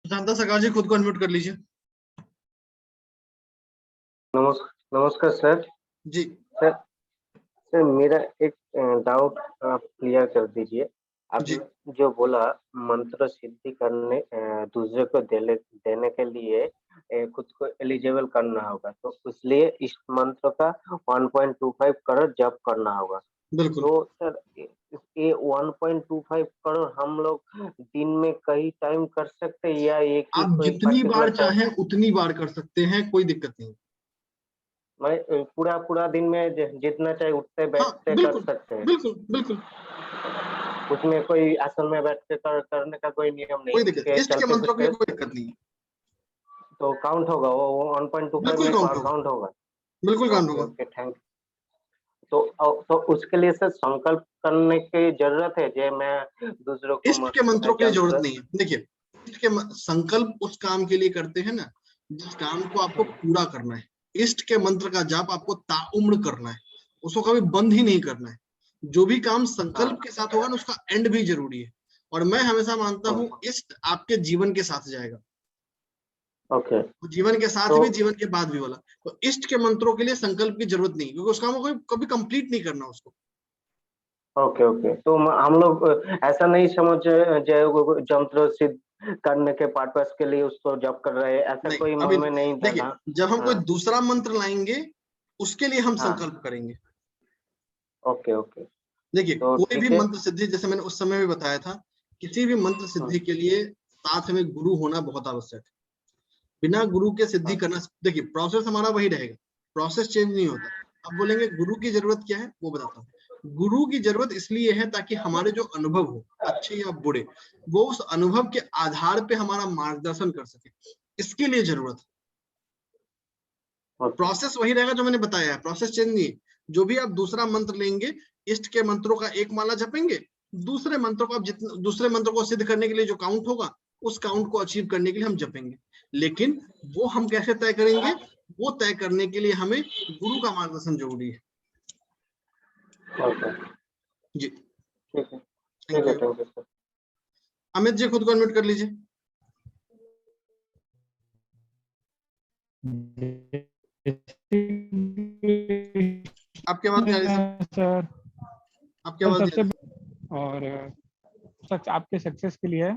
शांता सरकार जी, खुद को अनम्यूट कर लीजिए। नमस्कार सर। जी सर सर मेरा एक डाउट आप क्लियर कर दीजिए। जी। आपने जो बोला मंत्र सिद्धि करने दूसरे को देने के लिए खुद को एलिजिबल करना होगा, तो इसलिए इस मंत्र का 1.25 करोड़ जप करना होगा। बिल्कुल। तो सर ये 1.25 करोड़ हम लोग दिन में कई टाइम कर सकते हैं या एक ही आप कोई जितनी बार पर्टिकुलर टाइम? चाहें उतनी बार कर सकते हैं, कोई दिक्कत नहीं। मैं पूरा पूरा दिन में जितना चाहे उठते हाँ बैठते कर बिल्कुल सकते हैं। बिल्कुल बिल्कुल। उसमें कोई आसन में बैठ के करने का कोई नियम नहीं कोई दिक्कत, कि इष्ट के चलते मंत्रों के फिरते लिए कोई दिक्कत नहीं है। तो काउंट होगा वो 1.25 बिल्कुल में काउंट होगा। काउंट होगा। बिल्कुल काउंट ओके होगा। Okay, thank. तो उसके लिए सर संकल्प करने की जरूरत है जो मैं दूसरों को इष्ट के मंत्रों के लिए जरूरत जंत्र। नहीं है। देखिए, इष्ट के संकल्प उस काम के लिए करते हैं ना जिस काम को आपको पूरा करना है। इष्ट के मंत्र का जाप आपको ताउम्र करना है, उसको कभी बंद ही नहीं करना है। जो भी काम हाँ। संकल्प के साथ होगा ना, उसका एंड भी जरूरी है। और मैं हमेशा मानता हूँ इष्ट आपके जीवन के साथ जाएगा, ओके। जीवन के साथ तो भी जीवन के बाद भी वाला। तो इष्ट के मंत्रों के लिए संकल्प की जरूरत नहीं, क्योंकि उस काम को कभी कंप्लीट नहीं करना उसको। ओके ओके, तो हम लोग ऐसा नहीं समझ जो जंत्र सिद्ध करने के पर्पस के लिए उसको जप कर रहे हैं, ऐसा नहीं, कोई अभी मन में नहीं देखिए, डालना। जब हम कोई हाँ दूसरा मंत्र लाएंगे उसके लिए हम हाँ। संकल्प करेंगे। Okay okay. देखिए, तो कोई भी ठीक है। मंत्र सिद्धि, जैसे मैंने उस समय भी बताया था, किसी भी मंत्र हाँ सिद्धि के लिए साथ में गुरु होना बहुत आवश्यक है। बिना गुरु के सिद्धि हाँ। करना, देखिए प्रोसेस हमारा वही रहेगा, प्रोसेस चेंज नहीं होता। अब बोलेंगे गुरु की जरूरत क्या है, वो बताता हूँ। गुरु की जरूरत इसलिए है ताकि हमारे जो अनुभव हो, अच्छे या बुरे, वो उस अनुभव के आधार पे हमारा मार्गदर्शन कर सके, इसके लिए जरूरत है। ओके प्रोसेस वही रहेगा जो मैंने बताया है, प्रोसेस चेंज नहीं है। जो भी आप दूसरा मंत्र लेंगे, इष्ट के मंत्रों का एक माला जपेंगे, दूसरे मंत्र को आप जितने दूसरे मंत्र को सिद्ध करने के लिए जो काउंट होगा, उस काउंट को अचीव करने के लिए हम जपेंगे। लेकिन वो हम कैसे तय करेंगे, वो तय करने के लिए हमें गुरु का मार्गदर्शन जरूरी है। ओके। जी, ठीक है थैंक ठीक है, you. Thank you sir. Amit ji, खुद को अनम्यूट कर लीजिए। आपकी आवाज नहीं आ रही सर, सर आपकी आवाज नहीं आ सबसे रही। और आपके सक्सेस के लिए।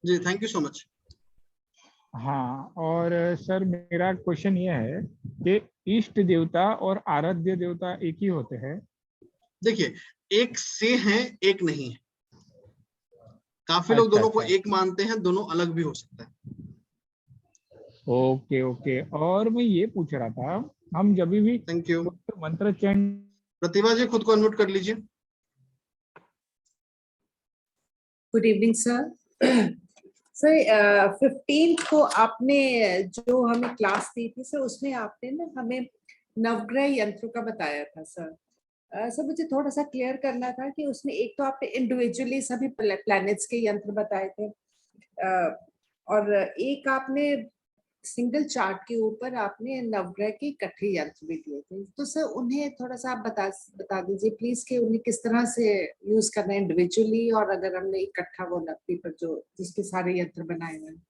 जी, थैंक यू सो मच। हाँ, और सर मेरा क्वेश्चन ये है कि इष्ट देवता और आराध्य देवता एक ही होते हैं? देखिए, एक से हैं, एक नहीं है। काफी लोग अच्छा दोनों को अच्छा। एक मानते हैं, दोनों अलग भी हो सकता है। ओके ओके, और मैं ये पूछ रहा था, हम जब भी थैंक यू। कोई मंत्र चैंट। प्रतिभा जी, खुद को अनम्यूट कर लीजिए। Good evening sir. सर 15 को आपने जो हमें क्लास दी थी सर, उसमें आपने ना हमें नवग्रह यंत्रों का बताया था सर। सर मुझे थोड़ा सा क्लियर करना था कि उसमें एक तो आपने इंडिविजुअली सभी प्लैनेट्स के यंत्र बताए थे, और एक आपने सिंगल चार्ट के ऊपर आपने नवग्रह के इकट्ठे यंत्र भी दिए थे। तो सर उन्हें थोड़ा सा आप बता दीजिए प्लीज कि उन्हें किस तरह से यूज करना है इंडिविजुअली, और अगर हमने इकट्ठा वो नकली पर जो जिसके सारे यंत्र बनाए हुए हैं।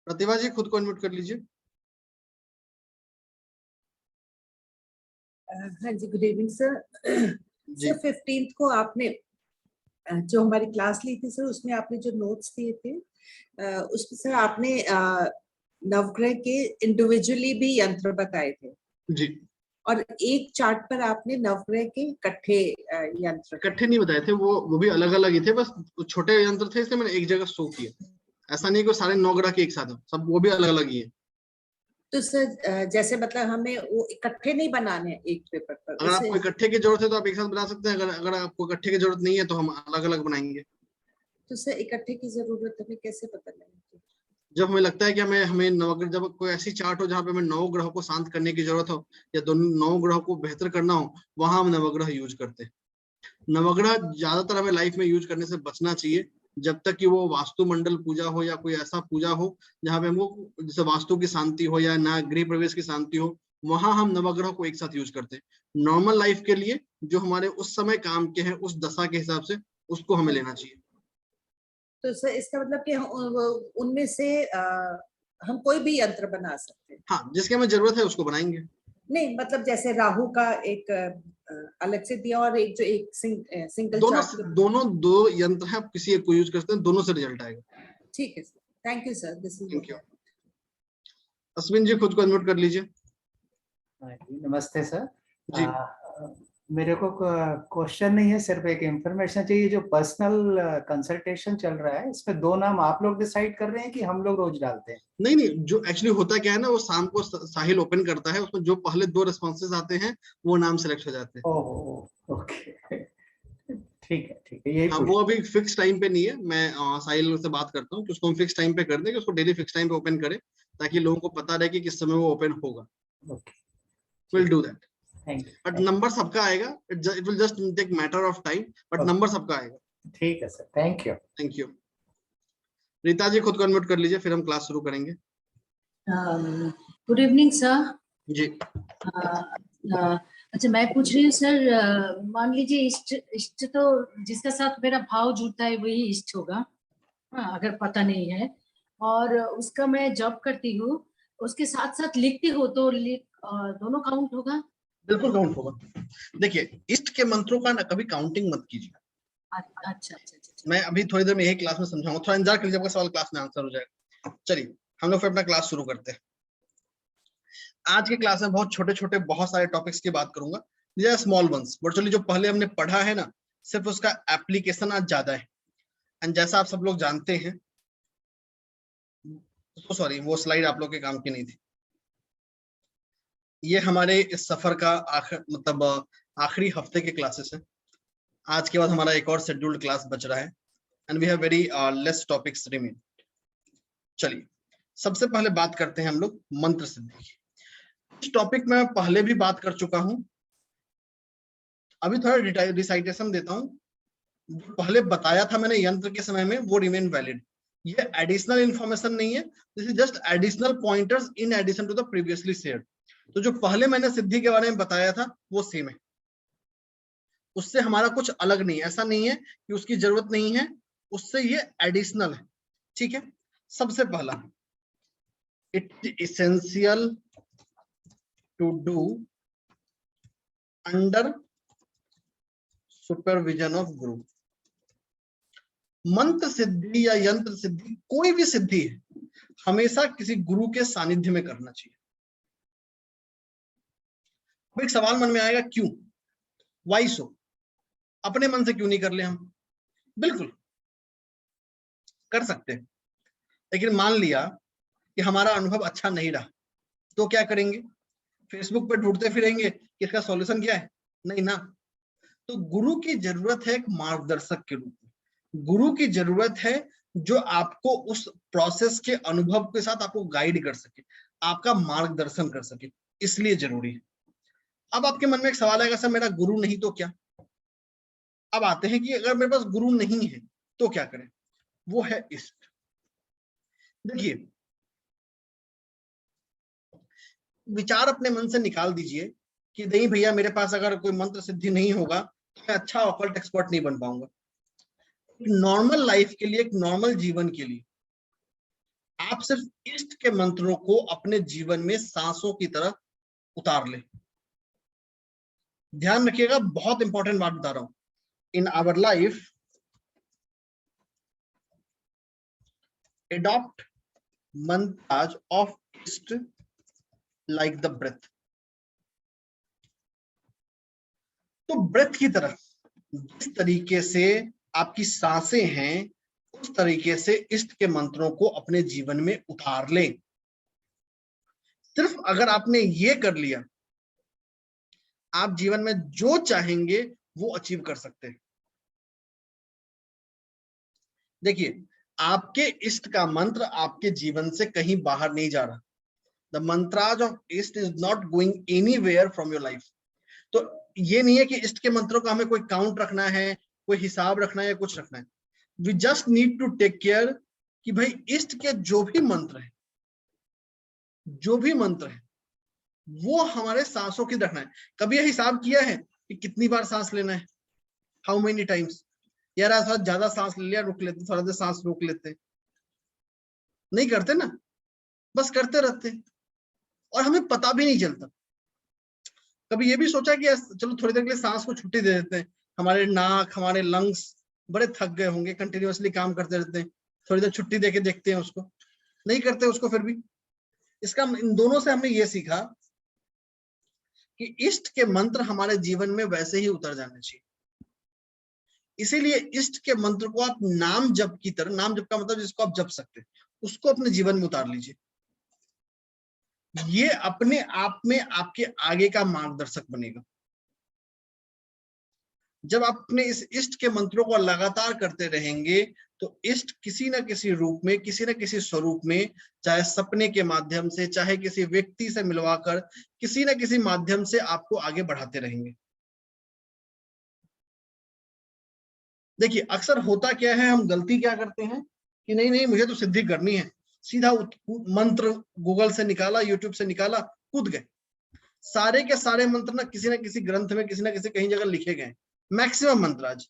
प्रतिभा जी खुद को अनम्यूट कर लीजिए। हाँ जी, गुड इवनिंग सर। जी। सर 15th को आपने जो हमारी क्लास ली थी सर, उसमें आपने जो नोट्स दिए थे उसमें सर आपने नवग्रह के इंडिविजुअली भी यंत्र बताए थे जी। और एक चार्ट पर आपने नवग्रह के इकट्ठे यंत्र। इकट्ठे नहीं बताए थे, वो भी अलग अलग ही थे, बस छोटे यंत्र थे, इसलिए मैंने एक जगह शो किया। ऐसा नहीं कि सारे 9 ग्रह के एक साथ हो, सब वो भी अलग अलग ही है। तो सर जैसे मतलब हमें वो इकट्ठे नहीं बनाने हैं एक पेपर पर। अगर आपको इकट्ठे की जरूरत है तो आप एक साथ बना सकते हैं, अगर आपको इकट्ठे की जरूरत नहीं है तो हम अलग अलग बनाएंगे। तो सर इकट्ठे की जरूरत हमें कैसे पता लगेगी? जब हमें लगता है कि हमें नवग्रह, जब कोई ऐसी चार्ट हो जहाँ पे हमें 9 ग्रहों को शांत करने की जरूरत हो या दोनों 9 ग्रहों को बेहतर करना हो, वहां हम नवग्रह यूज करते हैं। नवग्रह ज्यादातर हमें लाइफ में यूज करने से बचना चाहिए, जब तक कि वो वास्तुमंडल पूजा हो या कोई ऐसा पूजा हो जहाँ पे हमको जैसे वास्तु की शांति हो या ना गृह प्रवेश की शांति हो, वहां हम नवग्रह को एक साथ यूज करते हैं। नॉर्मल लाइफ के लिए जो हमारे उस समय काम के हैं, उस दशा के हिसाब से उसको हमें लेना चाहिए। तो सर इसका मतलब कि उनमें से हम कोई भी यंत्र बना सकते हैं? हाँ, जिसकी हमें जरूरत है उसको बनाएंगे। नहीं मतलब जैसे राहु का एक अलग से दिया और एक जो एक सिंगल चार्ट। दोनों 2 यंत्र हैं, आप किसी एक को यूज करते हैं, दोनों से रिजल्ट आएगा। ठीक है sir, thank you sir, this is thank you. Ashwin ji खुद को अनम्यूट कर लीजिए। नमस्ते सर। जी। मेरे को क्वेश्चन नहीं है, सिर्फ एक इंफॉर्मेशन चाहिए। जो पर्सनल कंसल्टेशन चल रहा है, इसमें 2 नाम आप लोग डिसाइड कर रहे हैं कि हम लोग रोज डालते हैं? नहीं, जो एक्चुअली होता क्या है ना, वो शाम को साहिल ओपन करता है, उसमें जो पहले 2 रिस्पॉन्सेज आते हैं वो नाम सेलेक्ट हो जाते हैं। ओह ओके, ठीक है यही हाँ, वो अभी फिक्स टाइम पे नहीं है। मैं साहिल से बात करता हूँ कि उसको हम फिक्स टाइम पे कर दें, कि उसको डेली फिक्स टाइम पे ओपन करे, ताकि लोगों को पता रहे कि किस समय वो ओपन होगा। Will do that. But number सबका आएगा, it will just take matter of time, but number सबका आएगा। ठीक है sir, thank you. Thank you. Rita ji खुद को अनम्यूट कर लीजिए, फिर हम क्लास शुरू करेंगे। Good evening sir. जी। अच्छा, मैं पूछ रही हूँ सर, मान लीजिए इष्ट तो जिसका साथ मेरा भाव जुड़ता है वही इष्ट होगा, हाँ, अगर पता नहीं है, और उसका मैं जॉब करती हूँ, उसके साथ साथ लिखती हूँ, तो दोनों काउंट होगा? बिल्कुल काउंट होगा। देखिए, इष्ट के मंत्रों का ना कभी काउंटिंग मत कीजिए। अच्छा। मैं अभी थोड़ी देर में यही क्लास में समझाऊंगा, थोड़ा इंतजार कीजिए, आपका सवाल क्लास में आंसर हो जाएगा। चलिए हम लोग फिर अपना क्लास शुरू करते हैं। आज के क्लास में बहुत छोटे छोटे बहुत सारे टॉपिक्स की बात करूंगा, ये स्मॉल वंस। वर्चुअली जो पहले हमने पढ़ा है ना, सिर्फ उसका एप्लीकेशन आज ज्यादा है। एंड जैसा आप सब लोग जानते हैं, सॉरी वो स्लाइड आप लोग के काम की नहीं थी। ये हमारे इस सफर का आखिरी हफ्ते के क्लासेस है। आज के बाद हमारा एक और शेड्यूल्ड क्लास बच रहा है, and we have very less topics remain. चलिए सबसे पहले बात करते हैं हम लोग मंत्र सिद्धि की। इस टॉपिक में मैं पहले भी बात कर चुका हूं, अभी थोड़ा रिसाइटेशन देता हूं। पहले बताया था मैंने यंत्र के समय में, वो रिमेन वैलिड। ये एडिशनल इंफॉर्मेशन नहीं है, this is just additional pointers in addition to the previously shared. तो जो पहले मैंने सिद्धि के बारे में बताया था वो सेम है, उससे हमारा कुछ अलग नहीं है। ऐसा नहीं है कि उसकी जरूरत नहीं है, उससे ये एडिशनल है। ठीक है, सबसे पहला, it essential to do under supervision of guru. मंत्र सिद्धि या यंत्र सिद्धि, कोई भी सिद्धि है, हमेशा किसी गुरु के सानिध्य में करना चाहिए। अब एक सवाल मन में आएगा, क्यों, वाई सो, अपने मन से क्यों नहीं कर ले हम? बिल्कुल कर सकते हैं, लेकिन मान लिया कि हमारा अनुभव अच्छा नहीं रहा, तो क्या करेंगे? फेसबुक पे ढूंढते फिरेंगे कि इसका सॉल्यूशन क्या है? नहीं ना। तो गुरु की जरूरत है एक मार्गदर्शक के रूप में। गुरु की जरूरत है जो आपको उस प्रोसेस के अनुभव के साथ आपको गाइड कर सके, आपका मार्गदर्शन कर सके, इसलिए जरूरी है। अब आपके मन में एक सवाल आएगा, सर मेरा गुरु नहीं तो क्या? अब आते हैं कि अगर मेरे पास गुरु नहीं है तो क्या करें? वो है इष्ट। देखिए, विचार अपने मन से निकाल दीजिए कि नहीं भैया, मेरे पास अगर कोई मंत्र सिद्धि नहीं होगा तो मैं अच्छा ऑकल्ट एक्सपर्ट नहीं बन पाऊंगा। नॉर्मल लाइफ के लिए, एक नॉर्मल जीवन के लिए आप सिर्फ इष्ट के मंत्रों को अपने जीवन में सांसों की तरह उतार ले। ध्यान रखिएगा, बहुत इंपॉर्टेंट बात बता रहा हूं। In our life adopt mantras of Ishta like the breath। तो ब्रेथ की तरह, जिस तरीके से आपकी सांसें हैं, उस तरीके से इष्ट के मंत्रों को अपने जीवन में उतार लें। सिर्फ अगर आपने ये कर लिया, आप जीवन में जो चाहेंगे वो अचीव कर सकते हैं। देखिए, आपके इष्ट का मंत्र आपके जीवन से कहीं बाहर नहीं जा रहा। द मंत्राज ऑफ इष्ट is not going anywhere from your life. तो ये नहीं है कि इष्ट के मंत्रों का हमें कोई काउंट रखना है, कोई हिसाब रखना है या कुछ रखना है। We just need to take care कि भाई इष्ट के जो भी मंत्र है, जो भी मंत्र है, वो हमारे सांसों की रखना है। कभी यह हिसाब किया है कि कितनी बार सांस लेना है? How many times? यार आज ज्यादा सांस ले लिया, रुक लेते, थोड़ा देर सांस रोक लेते। नहीं करते ना, बस करते रहते और हमें पता भी नहीं चलता। कभी ये भी सोचा कि चलो थोड़ी देर के लिए सांस को छुट्टी दे देते हैं। हमारे नाक, हमारे लंग्स बड़े थक गए होंगे, कंटिन्यूअसली काम करते रहते हैं, थोड़ी देर छुट्टी देके देखते हैं उसको। नहीं करते उसको फिर भी। इसका, इन दोनों से हमने ये सीखा कि इष्ट के मंत्र हमारे जीवन में वैसे ही उतर जाने चाहिए। इसीलिए इष्ट के मंत्र को आप नाम जप की तरह, नाम जप का मतलब जिसको आप जप सकते हैं, उसको अपने जीवन में उतार लीजिए। ये अपने आप में आपके आगे का मार्गदर्शक बनेगा। जब आप अपने इस इष्ट के मंत्रों को लगातार करते रहेंगे तो इष्ट किसी न किसी रूप में, किसी न किसी स्वरूप में, चाहे सपने के माध्यम से, चाहे किसी व्यक्ति से मिलवाकर, किसी न किसी माध्यम से आपको आगे बढ़ाते रहेंगे। देखिए, अक्सर होता क्या है, हम गलती क्या करते हैं कि नहीं नहीं मुझे तो सिद्धि करनी है, सीधा मंत्र गूगल से निकाला, यूट्यूब से निकाला, कूद गए। सारे के सारे मंत्र ना किसी ग्रंथ में, किसी न किसी कहीं जगह लिखे गए। मैक्सिमम मंत्र, आज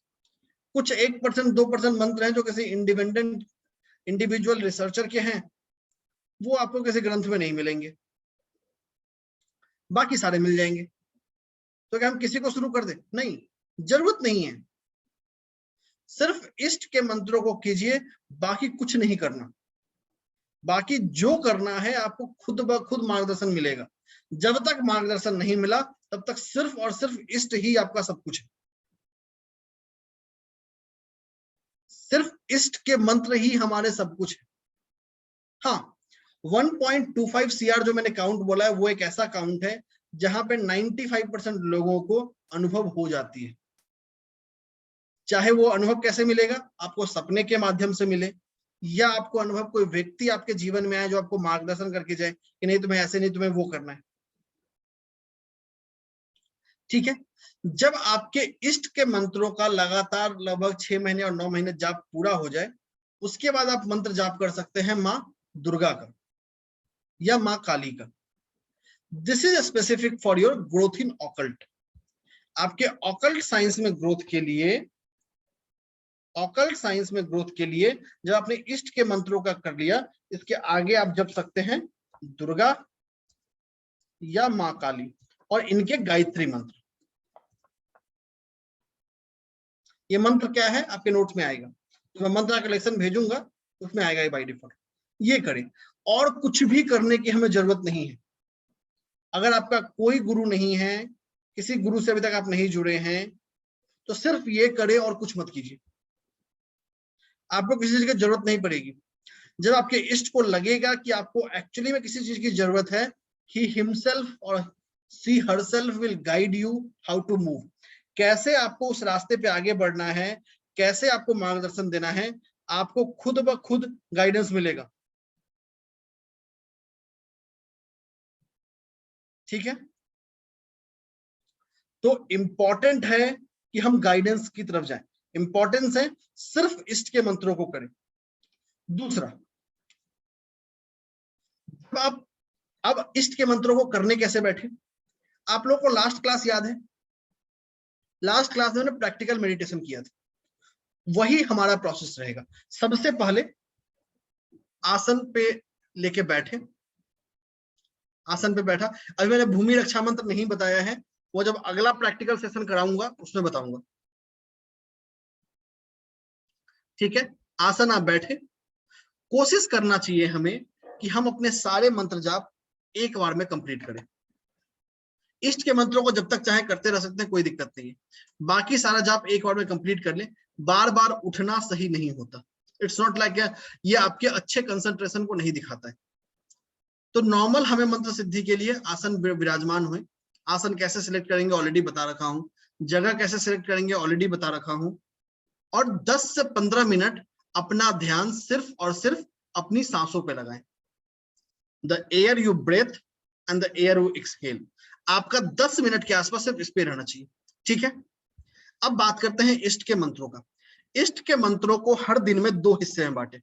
कुछ 1% 2% मंत्र हैं जो किसी इंडिपेंडेंट इंडिविजुअल रिसर्चर के हैं, वो आपको किसी ग्रंथ में नहीं मिलेंगे, बाकी सारे मिल जाएंगे। तो क्या हम किसी को शुरू कर दें? नहीं, जरूरत नहीं है। सिर्फ इष्ट के मंत्रों को कीजिए, बाकी कुछ नहीं करना। बाकी जो करना है आपको खुद ब खुद मार्गदर्शन मिलेगा। जब तक मार्गदर्शन नहीं मिला तब तक सिर्फ और सिर्फ इष्ट ही आपका सब कुछ है। सिर्फ इष्ट के मंत्र ही हमारे सब कुछ है। हाँ, 1.25 CR जो मैंने काउंट बोला है, वो एक ऐसा काउंट है जहां पे 95% लोगों को अनुभव हो जाती है। चाहे वो अनुभव कैसे मिलेगा, आपको सपने के माध्यम से मिले, या आपको अनुभव कोई व्यक्ति आपके जीवन में आए जो आपको मार्गदर्शन करके जाए कि नहीं तुम्हें ऐसे नहीं, तुम्हें वो करना है। ठीक है, जब आपके इष्ट के मंत्रों का लगातार लगभग 6 महीने और 9 महीने जाप पूरा हो जाए, उसके बाद आप मंत्र जाप कर सकते हैं माँ दुर्गा का या माँ काली का। This is specific for your growth in occult. आपके ऑकल्ट साइंस में ग्रोथ के लिए, ऑकल्ट साइंस में ग्रोथ के लिए जब आपने इष्ट के मंत्रों का कर लिया, इसके आगे आप जप सकते हैं दुर्गा या माँ काली और इनके गायत्री मंत्र। ये मंत्र क्या है आपके नोट्स में आएगा, तो मैं मंत्र कलेक्शन भेजूंगा उसमें आएगा ये बाय डिफॉल्ट। ये करें और कुछ भी करने की हमें जरूरत नहीं है। अगर आपका कोई गुरु नहीं है, किसी गुरु से अभी तक आप नहीं जुड़े हैं, तो सिर्फ ये करें और कुछ मत कीजिए। आपको किसी चीज की जरूरत नहीं पड़ेगी। जब आपके इष्ट को लगेगा कि आपको एक्चुअली में किसी चीज की जरूरत है, ही हिमसेल्फ और she herself will guide you how to move. कैसे आपको उस रास्ते पे आगे बढ़ना है, कैसे आपको मार्गदर्शन देना है, आपको खुद ब खुद गाइडेंस मिलेगा। ठीक है, तो इंपॉर्टेंट है कि हम गाइडेंस की तरफ जाएं। इंपॉर्टेंस है सिर्फ इष्ट के मंत्रों को करें। दूसरा, आप अब इष्ट के मंत्रों को करने कैसे बैठे। आप लोगों को लास्ट क्लास याद है, लास्ट क्लास में हमने प्रैक्टिकल मेडिटेशन किया था, वही हमारा प्रोसेस रहेगा। सबसे पहले आसन पे लेके बैठे, आसन पे बैठा। अभी मैंने भूमि रक्षा मंत्र नहीं बताया है, वो जब अगला प्रैक्टिकल सेशन कराऊंगा उसमें बताऊंगा। ठीक है, आसन आप बैठे। कोशिश करना चाहिए हमें कि हम अपने सारे मंत्र जाप एक बार में कंप्लीट करें। इष्ट के मंत्रों को जब तक चाहे करते रह सकते हैं, कोई दिक्कत नहीं है। बाकी सारा जाप एक बार में कंप्लीट कर लें। बार बार उठना सही नहीं होता। इट्स नॉट लाइक ये आपके अच्छे कंसंट्रेशन को नहीं दिखाता है। तो नॉर्मल हमें मंत्र सिद्धि के लिए आसन विराजमान हुए। आसन कैसे सिलेक्ट करेंगे ऑलरेडी बता रखा हूं, जगह कैसे सिलेक्ट करेंगे ऑलरेडी बता रखा हूं। और 10 से 15 मिनट अपना ध्यान सिर्फ और सिर्फ अपनी सांसों पे लगाएं। The air you breathe and the air you exhale. आपका 10 मिनट के आसपास सिर्फ इस पे रहना चाहिए। ठीक है, अब बात करते हैं इष्ट के मंत्रों का। इष्ट के मंत्रों को हर दिन में 2 हिस्से में बांटे।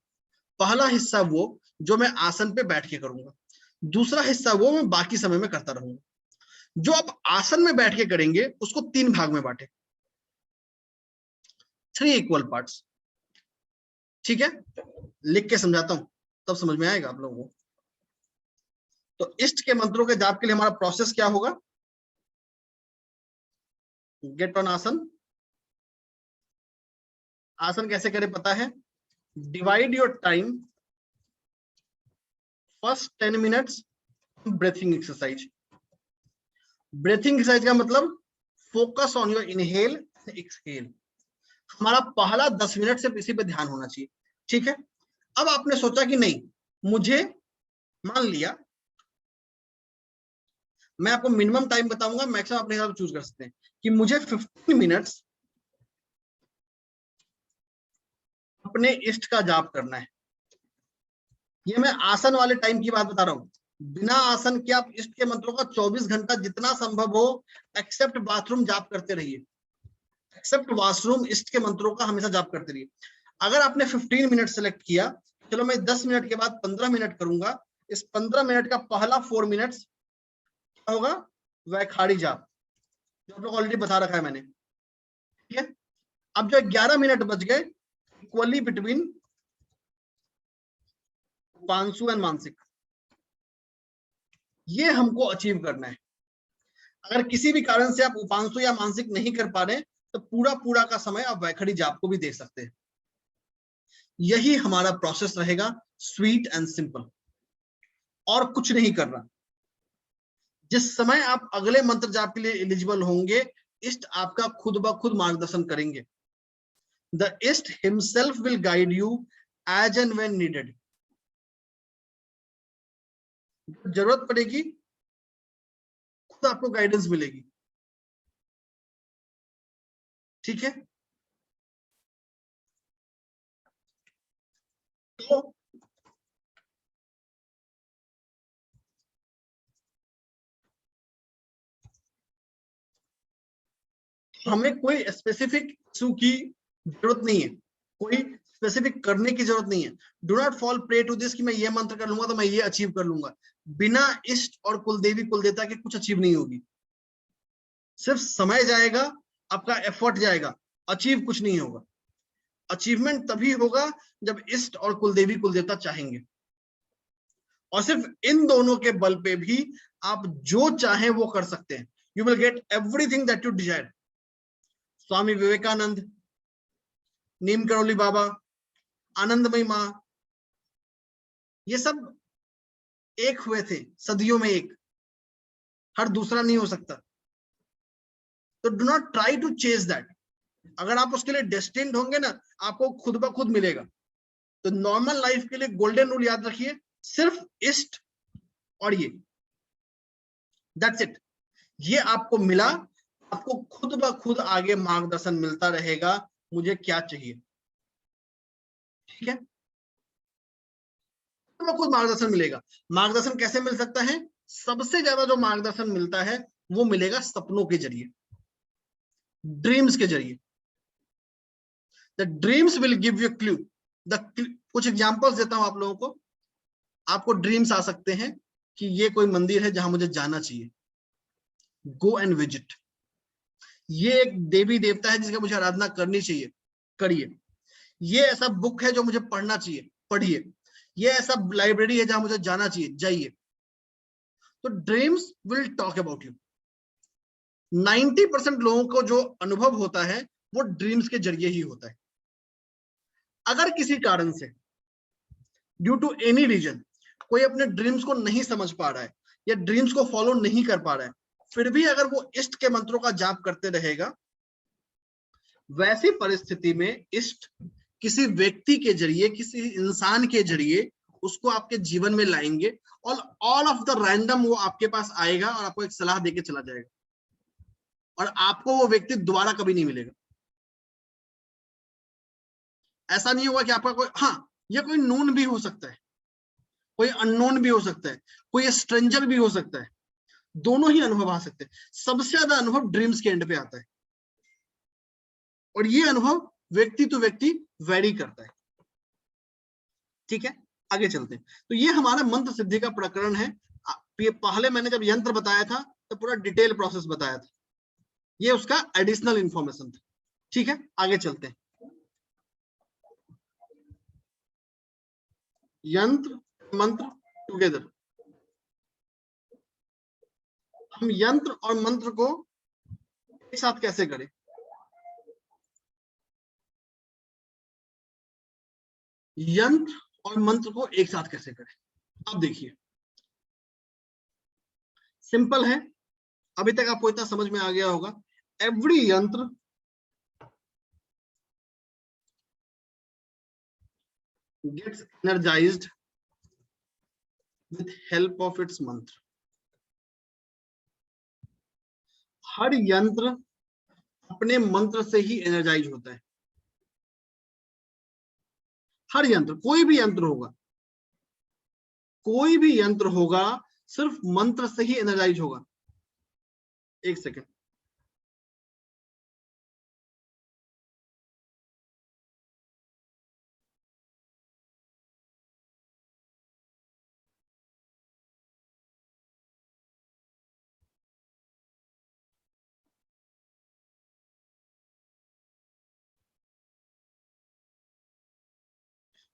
पहला हिस्सा वो जो मैं आसन पे बैठ के करूंगा, दूसरा हिस्सा वो मैं बाकी समय में करता रहूंगा। जो आप आसन में बैठ के करेंगे उसको 3 भाग में बांटे, 3 इक्वल पार्ट्स। ठीक है, लिख के समझाता हूं तब समझ में आएगा आप लोगों को। तो इष्ट के मंत्रों के जाप के लिए हमारा प्रोसेस क्या होगा। गेट ऑन आसन। आसन कैसे करें पता है। Divide your time, first 10 minutes breathing exercise. Breathing exercise का मतलब focus on your inhale exhale. हमारा पहला 10 मिनट सिर्फ इसी पे ध्यान होना चाहिए। ठीक है, अब आपने सोचा कि नहीं, मुझे, मान लिया मैं आपको मिनिमम टाइम बताऊंगा, मैक्सिमम अपने हिसाब से चूज कर सकते हैं कि मुझे 15 मिनट्स अपने इष्ट का जाप करना है। ये मैं आसन वाले टाइम की बात बता रहा हूं। बिना आसन के आप इष्ट के मंत्रों का 24 घंटा जितना संभव हो एक्सेप्ट बाथरूम जाप करते रहिए। एक्सेप्ट वॉशरूम इष्ट के मंत्रों का हमेशा जाप करते रहिए। अगर आपने 15 मिनट सेलेक्ट किया, चलो मैं 10 मिनट के बाद 15 मिनट करूंगा। इस 15 मिनट का पहला 4 मिनट्स क्या होगा, वैखारी जाप, जो आप लोग ऑलरेडी बता रखा है मैंने। ठीक है, अब जो 11 मिनट बच गए, इक्वली बिटवीन उपांशु एंड मानसिक, ये हमको अचीव करना है। अगर किसी भी कारण से आप उपांशु या मानसिक नहीं कर पा रहे तो पूरा पूरा का समय आप वैखरी जाप को भी दे सकते हैं। यही हमारा प्रोसेस रहेगा, स्वीट एंड सिंपल, और कुछ नहीं करना। जिस समय आप अगले मंत्र जाप के लिए एलिजिबल होंगे, इष्ट आपका खुद ब खुद मार्गदर्शन करेंगे। The Ishta himself will guide you as and when needed. जरूरत पड़ेगी खुद आपको गाइडेंस मिलेगी। ठीक है, तो हमें कोई स्पेसिफिक इशू की जरूरत नहीं है, कोई स्पेसिफिक करने की जरूरत नहीं है। Do not fall prey to this कि मैं ये मंत्र कर लूंगा तो मैं ये अचीव कर लूंगा। बिना इष्ट और कुलदेवी कुलदेवता के कुछ अचीव नहीं होगी। सिर्फ समय जाएगा, आपका एफर्ट जाएगा, अचीव कुछ नहीं होगा। अचीवमेंट तभी होगा जब इष्ट और कुलदेवी कुलदेवता चाहेंगे, और सिर्फ इन दोनों के बल पे भी आप जो चाहें वो कर सकते हैं। You will get everything that you desire. Swami Vivekananda, Neem Karoli Baba, Anandamayi Maa, ये सब एक हुए थे सदियों में एक, हर दूसरा नहीं हो सकता। तो do not try to chase that. अगर आप उसके लिए डेस्टिन्ड होंगे ना, आपको खुद ब खुद मिलेगा। तो नॉर्मल लाइफ के लिए गोल्डन रूल याद रखिए, सिर्फ इष्ट और ये, दैट्स इट। ये आपको मिला, आपको खुद ब खुद आगे मार्गदर्शन मिलता रहेगा, मुझे क्या चाहिए। ठीक है, तो खुद मार्गदर्शन मिलेगा। मार्गदर्शन कैसे मिल सकता है? सबसे ज्यादा जो मार्गदर्शन मिलता है वो मिलेगा सपनों के जरिए, ड्रीम्स के जरिए। The dreams will give you clue. कुछ एग्जांपल्स देता हूं आप लोगों को। आपको ड्रीम्स आ सकते हैं कि ये कोई मंदिर है जहां मुझे जाना चाहिए, गो एंड विजिट। ये एक देवी देवता है जिसका मुझे आराधना करनी चाहिए, करिए। ये ऐसा बुक है जो मुझे पढ़ना चाहिए, पढ़िए। ये ऐसा लाइब्रेरी है जहां मुझे जाना चाहिए, जाइए। तो dreams will talk about you. 90% लोगों को जो अनुभव होता है वो ड्रीम्स के जरिए ही होता है। अगर किसी कारण से, ड्यू टू एनी रीजन, कोई अपने ड्रीम्स को नहीं समझ पा रहा है या ड्रीम्स को फॉलो नहीं कर पा रहा है, फिर भी अगर वो इष्ट के मंत्रों का जाप करते रहेगा, वैसी परिस्थिति में इष्ट किसी व्यक्ति के जरिए, किसी इंसान के जरिए उसको आपके जीवन में लाएंगे, और ऑल ऑफ द रैंडम वो आपके पास आएगा और आपको एक सलाह देके चला जाएगा, और आपको वो व्यक्ति दोबारा कभी नहीं मिलेगा। ऐसा नहीं होगा कि आपका कोई, हाँ, ये कोई नोन भी हो सकता है, कोई अननोन भी हो सकता है, कोई स्ट्रेंजर भी हो सकता है, दोनों ही अनुभव आ सकते हैं। सबसे ज्यादा अनुभव ड्रीम्स के एंड पे आता है, और ये अनुभव व्यक्ति टू व्यक्ति वेरी करता है। ठीक है, आगे चलते हैं। तो ये हमारा मंत्र सिद्धि का प्रकरण है। पहले मैंने जब यंत्र बताया था तो पूरा डिटेल प्रोसेस बताया था, ये उसका एडिशनल इंफॉर्मेशन था। ठीक है, आगे चलते हैं। यंत्र मंत्र टुगेदर। हम यंत्र और मंत्र को एक साथ कैसे करें? यंत्र और मंत्र को एक साथ कैसे करें? अब देखिए, सिंपल है। अभी तक आपको इतना समझ में आ गया होगा। एवरी यंत्र gets energized with help of its mantra. हर यंत्र अपने मंत्र से ही एनर्जाइज होता है। हर यंत्र, कोई भी यंत्र होगा, कोई भी यंत्र होगा, सिर्फ मंत्र से ही एनर्जाइज होगा। एक सेकेंड,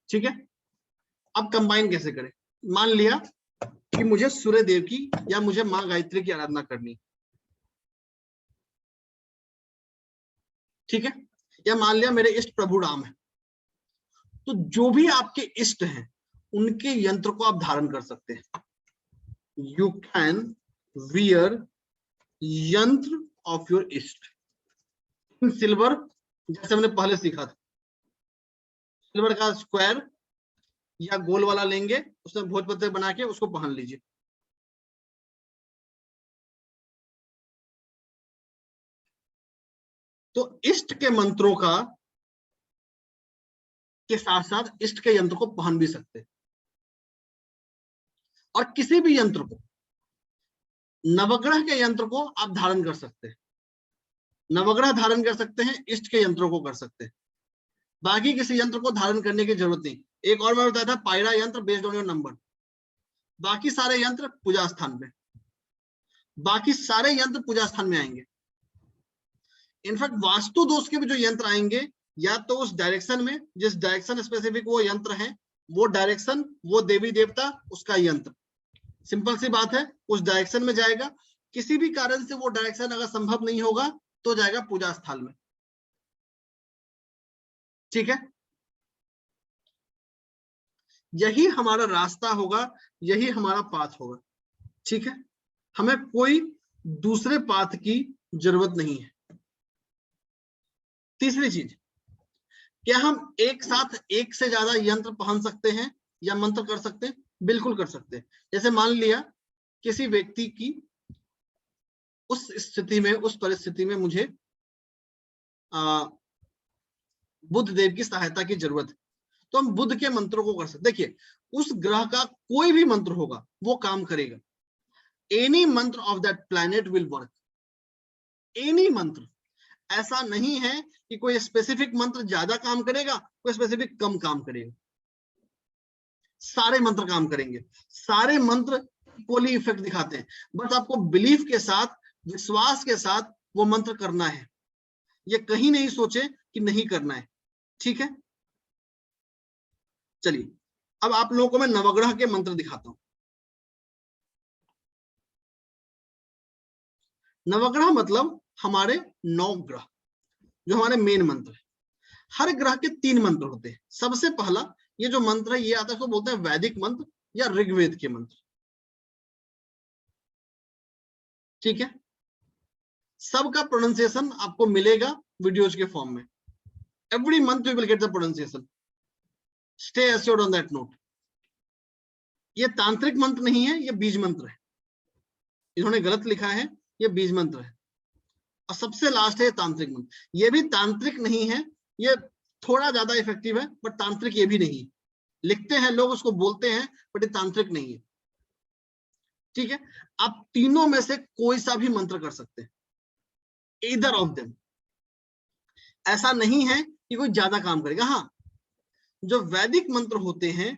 ठीक है। अब कंबाइन कैसे करें? मान लिया कि मुझे सूर्य देव की या मुझे मां गायत्री की आराधना करनी, ठीक है, या मान लिया मेरे इष्ट प्रभु राम है। तो जो भी आपके इष्ट हैं उनके यंत्र को आप धारण कर सकते हैं। यू कैन वियर यंत्र ऑफ योर इष्ट इन सिल्वर, जैसे हमने पहले सीखा था। सिल्वर का स्क्वायर या गोल वाला लेंगे, उसमें भोजपत्र बना के उसको पहन लीजिए। तो इष्ट के मंत्रों का के साथ साथ इष्ट के यंत्र को पहन भी सकते हैं, और किसी भी यंत्र को, नवग्रह के यंत्र को आप धारण कर सकते हैं। नवग्रह धारण कर सकते हैं, इष्ट के यंत्रों को कर सकते हैं। बाकी किसी यंत्र को धारण करने की जरूरत नहीं। एक और मैं बताया था पायरा यंत्र बेस्ड ऑन योर नंबर। बाकी सारे यंत्र पूजा स्थान पे, बाकी सारे यंत्र पूजा स्थान में आएंगे। इनफैक्ट वास्तु दोष के भी जो यंत्र आएंगे या तो उस डायरेक्शन में जिस डायरेक्शन स्पेसिफिक वो यंत्र है, वो डायरेक्शन, वो देवी देवता, उसका यंत्र, सिंपल सी बात है, उस डायरेक्शन में जाएगा। किसी भी कारण से वो डायरेक्शन अगर संभव नहीं होगा तो जाएगा पूजा स्थल में। ठीक है, यही हमारा रास्ता होगा, यही हमारा पाथ होगा। ठीक है, हमें कोई दूसरे पाथ की जरूरत नहीं है। तीसरी चीज, क्या हम एक साथ एक से ज्यादा यंत्र पहन सकते हैं या मंत्र कर सकते हैं? बिल्कुल कर सकते हैं। जैसे मान लिया किसी व्यक्ति की उस स्थिति में, उस परिस्थिति में मुझे बुध देव की सहायता की जरूरत है, तो हम बुध के मंत्रों को कर सकते। देखिए, उस ग्रह का कोई भी मंत्र होगा वो काम करेगा। एनी मंत्र of that planet will work. Any मंत्र, ऐसा नहीं है कि कोई स्पेसिफिक मंत्र ज्यादा काम करेगा, कोई स्पेसिफिक कम काम करेगा। सारे मंत्र काम करेंगे, सारे मंत्र इक्वली इफेक्ट दिखाते हैं। बस आपको बिलीफ के साथ, विश्वास के साथ वो मंत्र करना है। ये कहीं नहीं सोचे कि नहीं करना है। ठीक है, चलिए अब आप लोगों को मैं नवग्रह के मंत्र दिखाता हूं। नवग्रह मतलब हमारे 9 ग्रह, जो हमारे मेन मंत्र है। हर ग्रह के 3 मंत्र होते हैं। सबसे पहला ये जो मंत्र है ये आता है, इसको बोलते हैं वैदिक मंत्र या ऋग्वेद के मंत्र। ठीक है, सबका प्रोनाउंसिएशन आपको मिलेगा वीडियोज के फॉर्म में। Every month you will get the pronunciation, stay assured on that note. ये तांत्रिक मंत्र नहीं है, ये बीज मंत्र है। इन्होंने गलत लिखा है, ये बीज मंत्र है। और सबसे लास्ट है तांत्रिक मंत्र। ये भी तांत्रिक नहीं है, ये थोड़ा ज्यादा इफेक्टिव है, बट तांत्रिक ये भी नहीं। लिखते हैं लोग, उसको बोलते हैं, बट ये तांत्रिक नहीं है। ठीक है, आप तीनों में से कोई सा भी मंत्र कर सकते हैं, ईदर ऑफ देम। ऐसा नहीं है कि कोई ज्यादा काम करेगा। हाँ, जो वैदिक मंत्र होते हैं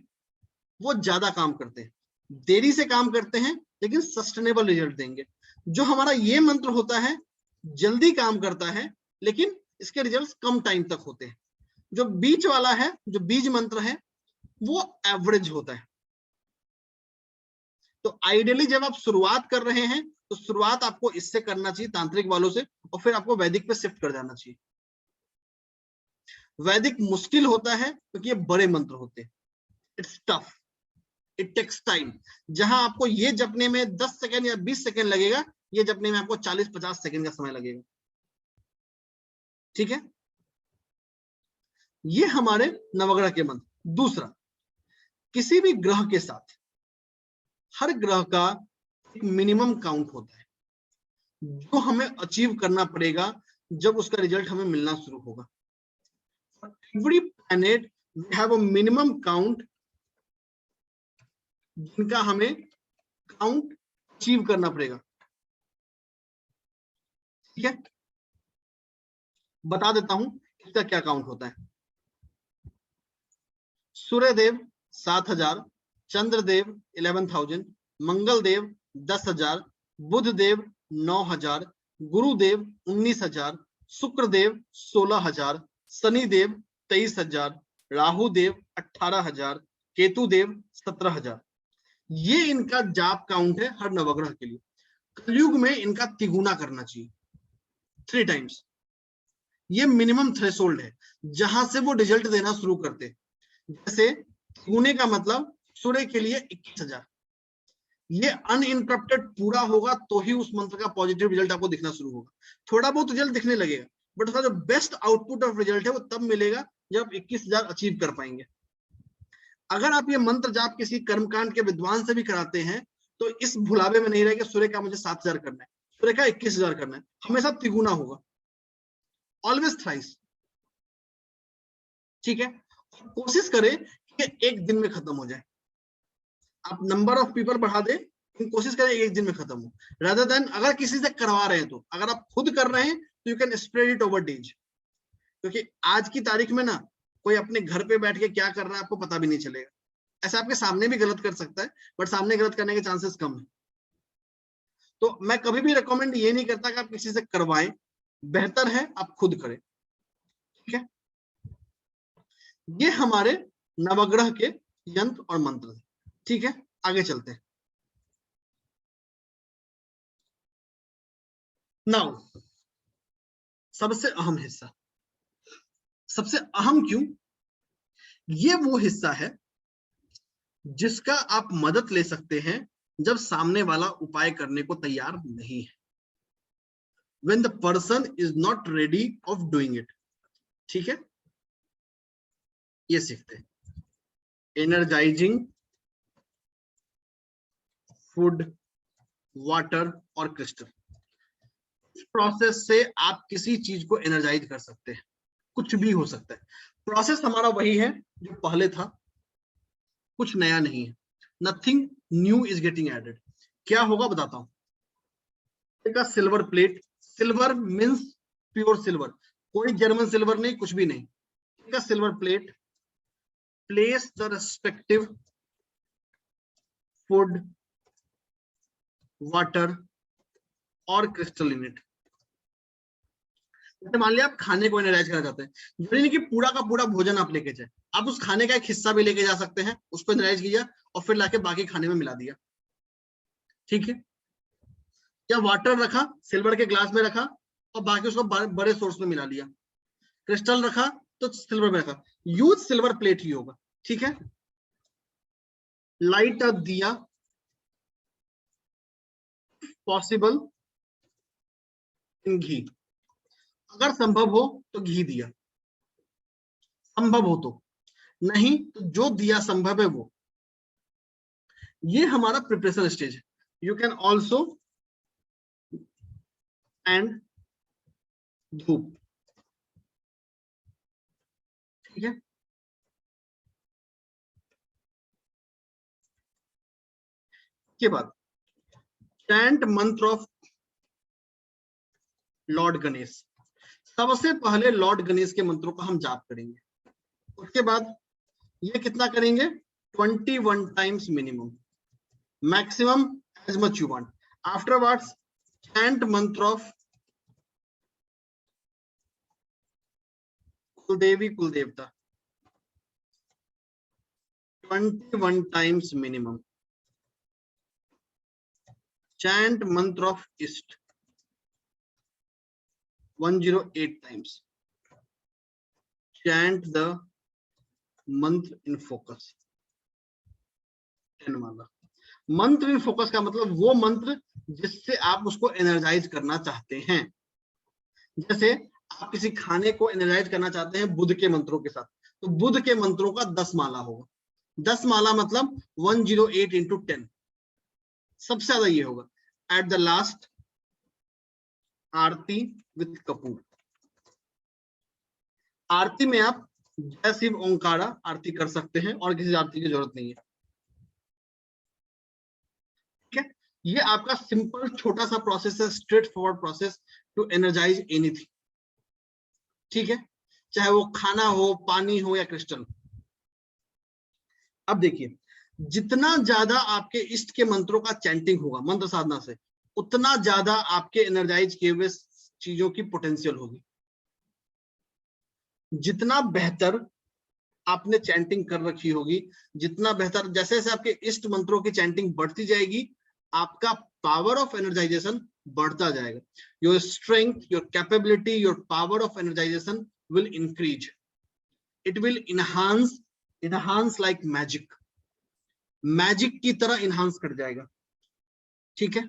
वो ज्यादा काम करते हैं, देरी से काम करते हैं, लेकिन सस्टेनेबल रिजल्ट देंगे। जो हमारा ये मंत्र होता है जल्दी काम करता है, लेकिन इसके रिजल्ट्स कम टाइम तक होते हैं। जो बीच वाला है, जो बीज मंत्र है, वो एवरेज होता है। तो आइडियली जब आप शुरुआत कर रहे हैं तो शुरुआत आपको इससे करना चाहिए, तांत्रिक वालों से, और फिर आपको वैदिक पे शिफ्ट कर जाना चाहिए। वैदिक मुश्किल होता है क्योंकि ये बड़े मंत्र होते हैं। It's tough, it takes time. जहां आपको ये जपने में 10 सेकंड या 20 सेकंड लगेगा, ये जपने में आपको 40-50 सेकंड का समय लगेगा। ठीक है, ये हमारे नवग्रह के मंत्र। दूसरा, किसी भी ग्रह के साथ हर ग्रह का एक मिनिमम काउंट होता है जो हमें अचीव करना पड़ेगा जब उसका रिजल्ट हमें मिलना शुरू होगा। Every planet we have a minimum count जिनका हमें काउंट अचीव करना पड़ेगा। ठीक है, बता देता हूं इसका क्या काउंट होता है। सूर्यदेव 7000, चंद्रदेव 11,000, मंगलदेव 10,000, बुधदेव 9,000, गुरुदेव 19,000, शुक्रदेव 16,000, शनिदेव 23,000, राहुदेव 18,000, केतुदेव 17,000। ये इनका जाप काउंट है हर नवग्रह के लिए। कलयुग में इनका तिगुना करना चाहिए, 3 टाइम्स। ये मिनिमम थ्रेशोल्ड है जहां से वो रिजल्ट देना शुरू करते हैं। जैसे तिगुने का मतलब सूर्य के लिए 21,000। ये अनइंटरप्टेड पूरा होगा तो ही उस मंत्र का पॉजिटिव रिजल्ट आपको दिखना शुरू होगा। थोड़ा बहुत रिजल्ट दिखने लगेगा, बट उसका जो बेस्ट आउटपुट ऑफ रिजल्ट है वो तब मिलेगा जब 21,000 अचीव कर पाएंगे। अगर आप ये मंत्र जाप किसी कर्मकांड के विद्वान से भी कराते हैं तो इस भुलावे में नहीं रहेगा सूर्य का मुझे 7,000 करना है, सूर्य का 21,000 करना है, हमेशा तिगुना होगा, ऑलवेज थ्राइस। ठीक है, कोशिश करें कि एक दिन में खत्म हो जाए। आप नंबर ऑफ पीपल बढ़ा दें, कोशिश करें एक दिन में खत्म हो, रादर देन अगर किसी से करवा रहे हैं तो। अगर आप खुद कर रहे हैं तो you can spread it over days, क्योंकि आज की तारीख में ना कोई अपने घर पे बैठ के क्या कर रहा है आपको पता भी नहीं चलेगा। ऐसा आपके सामने भी गलत कर सकता है, बट सामने गलत करने के चांसेस कम है। तो मैं कभी भी रिकमेंड ये नहीं करता कि आप किसी से करवाएं, बेहतर है आप खुद करें। ठीक है, ये हमारे नवग्रह के यंत्र और मंत्र। ठीक है, आगे चलते हैं। नाउ सबसे अहम हिस्सा, सबसे अहम क्यों, ये वो हिस्सा है जिसका आप मदद ले सकते हैं जब सामने वाला उपाय करने को तैयार नहीं है, when the person is not ready of doing it। ठीक है, ये सीखते हैं। एनर्जाइजिंग फूड, वाटर और क्रिस्टल। इस प्रोसेस से आप किसी चीज को एनर्जाइज कर सकते हैं, कुछ भी हो सकता है। प्रोसेस हमारा वही है जो पहले था, कुछ नया नहीं है। Nothing new is getting added. क्या होगा बताता हूं। Silver plate, silver means pure silver, कोई जर्मन सिल्वर नहीं, कुछ भी नहीं। Silver plate, place the respective food, water और क्रिस्टल इन इट। जैसे मान लिया आप खाने को एनर्जाइज करना चाहते हैं, जरूरी नहीं कि पूरा का पूरा भोजन आप लेके जाए, आप उस खाने का एक हिस्सा भी लेके जा सकते हैं, उसको एनर्जाइज किया और फिर लाके बाकी खाने में मिला दिया। ठीक है, या वाटर रखा, सिल्वर के ग्लास में रखा और बाकी उसको बड़े सोर्स में मिला लिया। क्रिस्टल रखा तो सिल्वर में रखा, यूज सिल्वर प्लेट ही होगा। ठीक है, लाइट अ दिया, पॉसिबल इन घी, अगर संभव हो तो घी दिया, संभव हो तो, नहीं तो जो दिया संभव है वो। ये हमारा प्रिपरेशन स्टेज है। यू कैन ऑल्सो एंड धूप। ठीक है, के बाद चैंट मंत्र ऑफ लॉर्ड गणेश। सबसे पहले लॉर्ड गणेश के मंत्रों का हम जाप करेंगे। उसके बाद ये कितना करेंगे, 21 times minimum, maximum age much you want. Afterwards chant मंत्र ऑफ कुलदेवी कुलदेवता 21 टाइम्स मिनिमम। चैंट मंत्र of east 108 times. Chant the mantra in focus 10 माला। मंत्र इन फोकस का मतलब वो मंत्र जिससे आप उसको एनर्जाइज करना चाहते हैं। जैसे आप किसी खाने को एनर्जाइज करना चाहते हैं बुध के मंत्रों के साथ, तो बुध के मंत्रों का 10 माला होगा। 10 माला मतलब 108 into 10, सबसे ज्यादा ये होगा। At the last aarti with kapoor. आरती में आप जय शिव ओंकारा आरती कर सकते हैं और किसी आरती की जरूरत नहीं है। ठीक है, ये आपका सिंपल छोटा सा प्रोसेस है, straight forward process to energize anything. ठीक है, चाहे वो खाना हो, पानी हो या क्रिस्टल। अब देखिए, जितना ज्यादा आपके इष्ट के मंत्रों का चैंटिंग होगा मंत्र साधना से, उतना ज्यादा आपके एनर्जाइज किए हुए चीजों की पोटेंशियल होगी। जितना बेहतर आपने चैंटिंग कर रखी होगी, जितना बेहतर, जैसे जैसे आपके इष्ट मंत्रों की चैंटिंग बढ़ती जाएगी, आपका पावर ऑफ एनर्जाइजेशन बढ़ता जाएगा। Your strength, your capability, your power of energization will increase. It will enhance like magic, magic की तरह इनहांस कर जाएगा। ठीक है,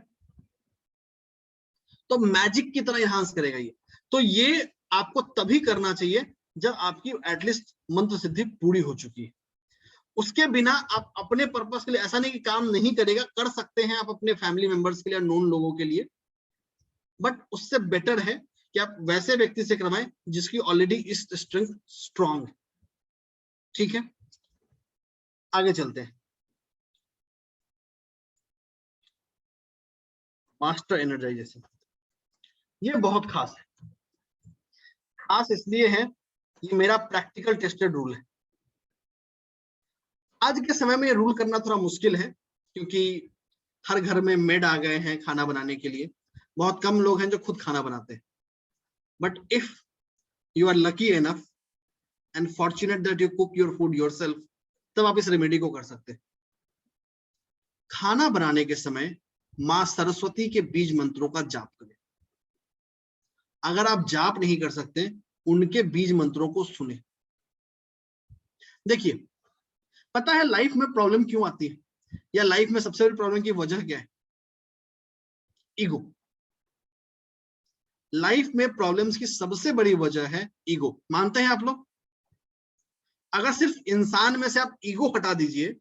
तो मैजिक की तरह इनहांस करेगा ये। तो ये आपको तभी करना चाहिए जब आपकी एटलीस्ट मंत्र सिद्धि पूरी हो चुकी है। उसके बिना आप अपने पर्पस के लिए, ऐसा नहीं कि काम नहीं करेगा, कर सकते हैं आप अपने फैमिली मेंबर्स के लिए, नोन लोगों के लिए, बट उससे बेटर है कि आप वैसे व्यक्ति से करवाएं जिसकी ऑलरेडी इस स्ट्रेंथ स्ट्रांग है। ठीक है, आगे चलते हैं। मास्टर एनर्जाइजेशन, ये बहुत खास है। खास इसलिए है ये मेरा प्रैक्टिकल टेस्टेड रूल है। आज के समय में ये रूल करना थोड़ा मुश्किल है, क्योंकि हर घर में मेड आ गए हैं खाना बनाने के लिए, बहुत कम लोग हैं जो खुद खाना बनाते हैं। But if you are lucky enough and fortunate that you cook your food yourself, तब आप इस रेमेडी को कर सकते हैं। खाना बनाने के समय मां सरस्वती के बीज मंत्रों का जाप करें। अगर आप जाप नहीं कर सकते, उनके बीज मंत्रों को सुने। देखिए, पता है लाइफ में प्रॉब्लम क्यों आती है, या लाइफ में सबसे बड़ी प्रॉब्लम की वजह क्या है? ईगो। लाइफ में प्रॉब्लम्स की सबसे बड़ी वजह है ईगो। मानते हैं आप लोग? अगर सिर्फ इंसान में से आप ईगो हटा दीजिए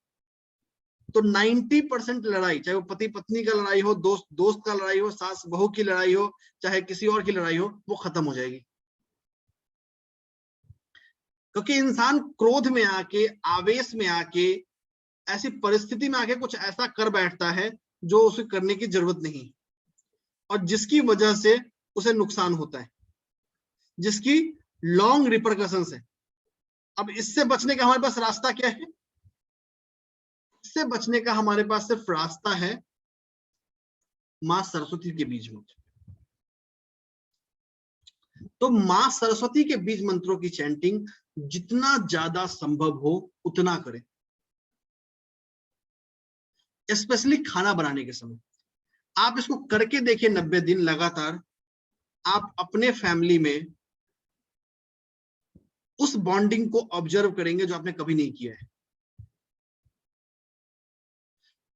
तो 90% लड़ाई, चाहे वो पति पत्नी का लड़ाई हो, दोस्त दोस्त का लड़ाई हो, सास बहू की लड़ाई हो, चाहे किसी और की लड़ाई हो, वो खत्म हो जाएगी। क्योंकि इंसान क्रोध में आके, आवेश में आके, ऐसी परिस्थिति में आके कुछ ऐसा कर बैठता है जो उसे करने की जरूरत नहीं, और जिसकी वजह से उसे नुकसान होता है, जिसकी लॉन्ग रिपरकशंस है। अब इससे बचने का हमारे पास रास्ता क्या है? इससे बचने का हमारे पास सिर्फ रास्ता है मां सरस्वती के बीज मंत्र। तो मां सरस्वती के बीज मंत्रों की चैंटिंग जितना ज्यादा संभव हो उतना करें, स्पेशली खाना बनाने के समय। आप इसको करके देखिए 90 दिन लगातार, आप अपने फैमिली में उस बॉन्डिंग को ऑब्जर्व करेंगे जो आपने कभी नहीं किया है।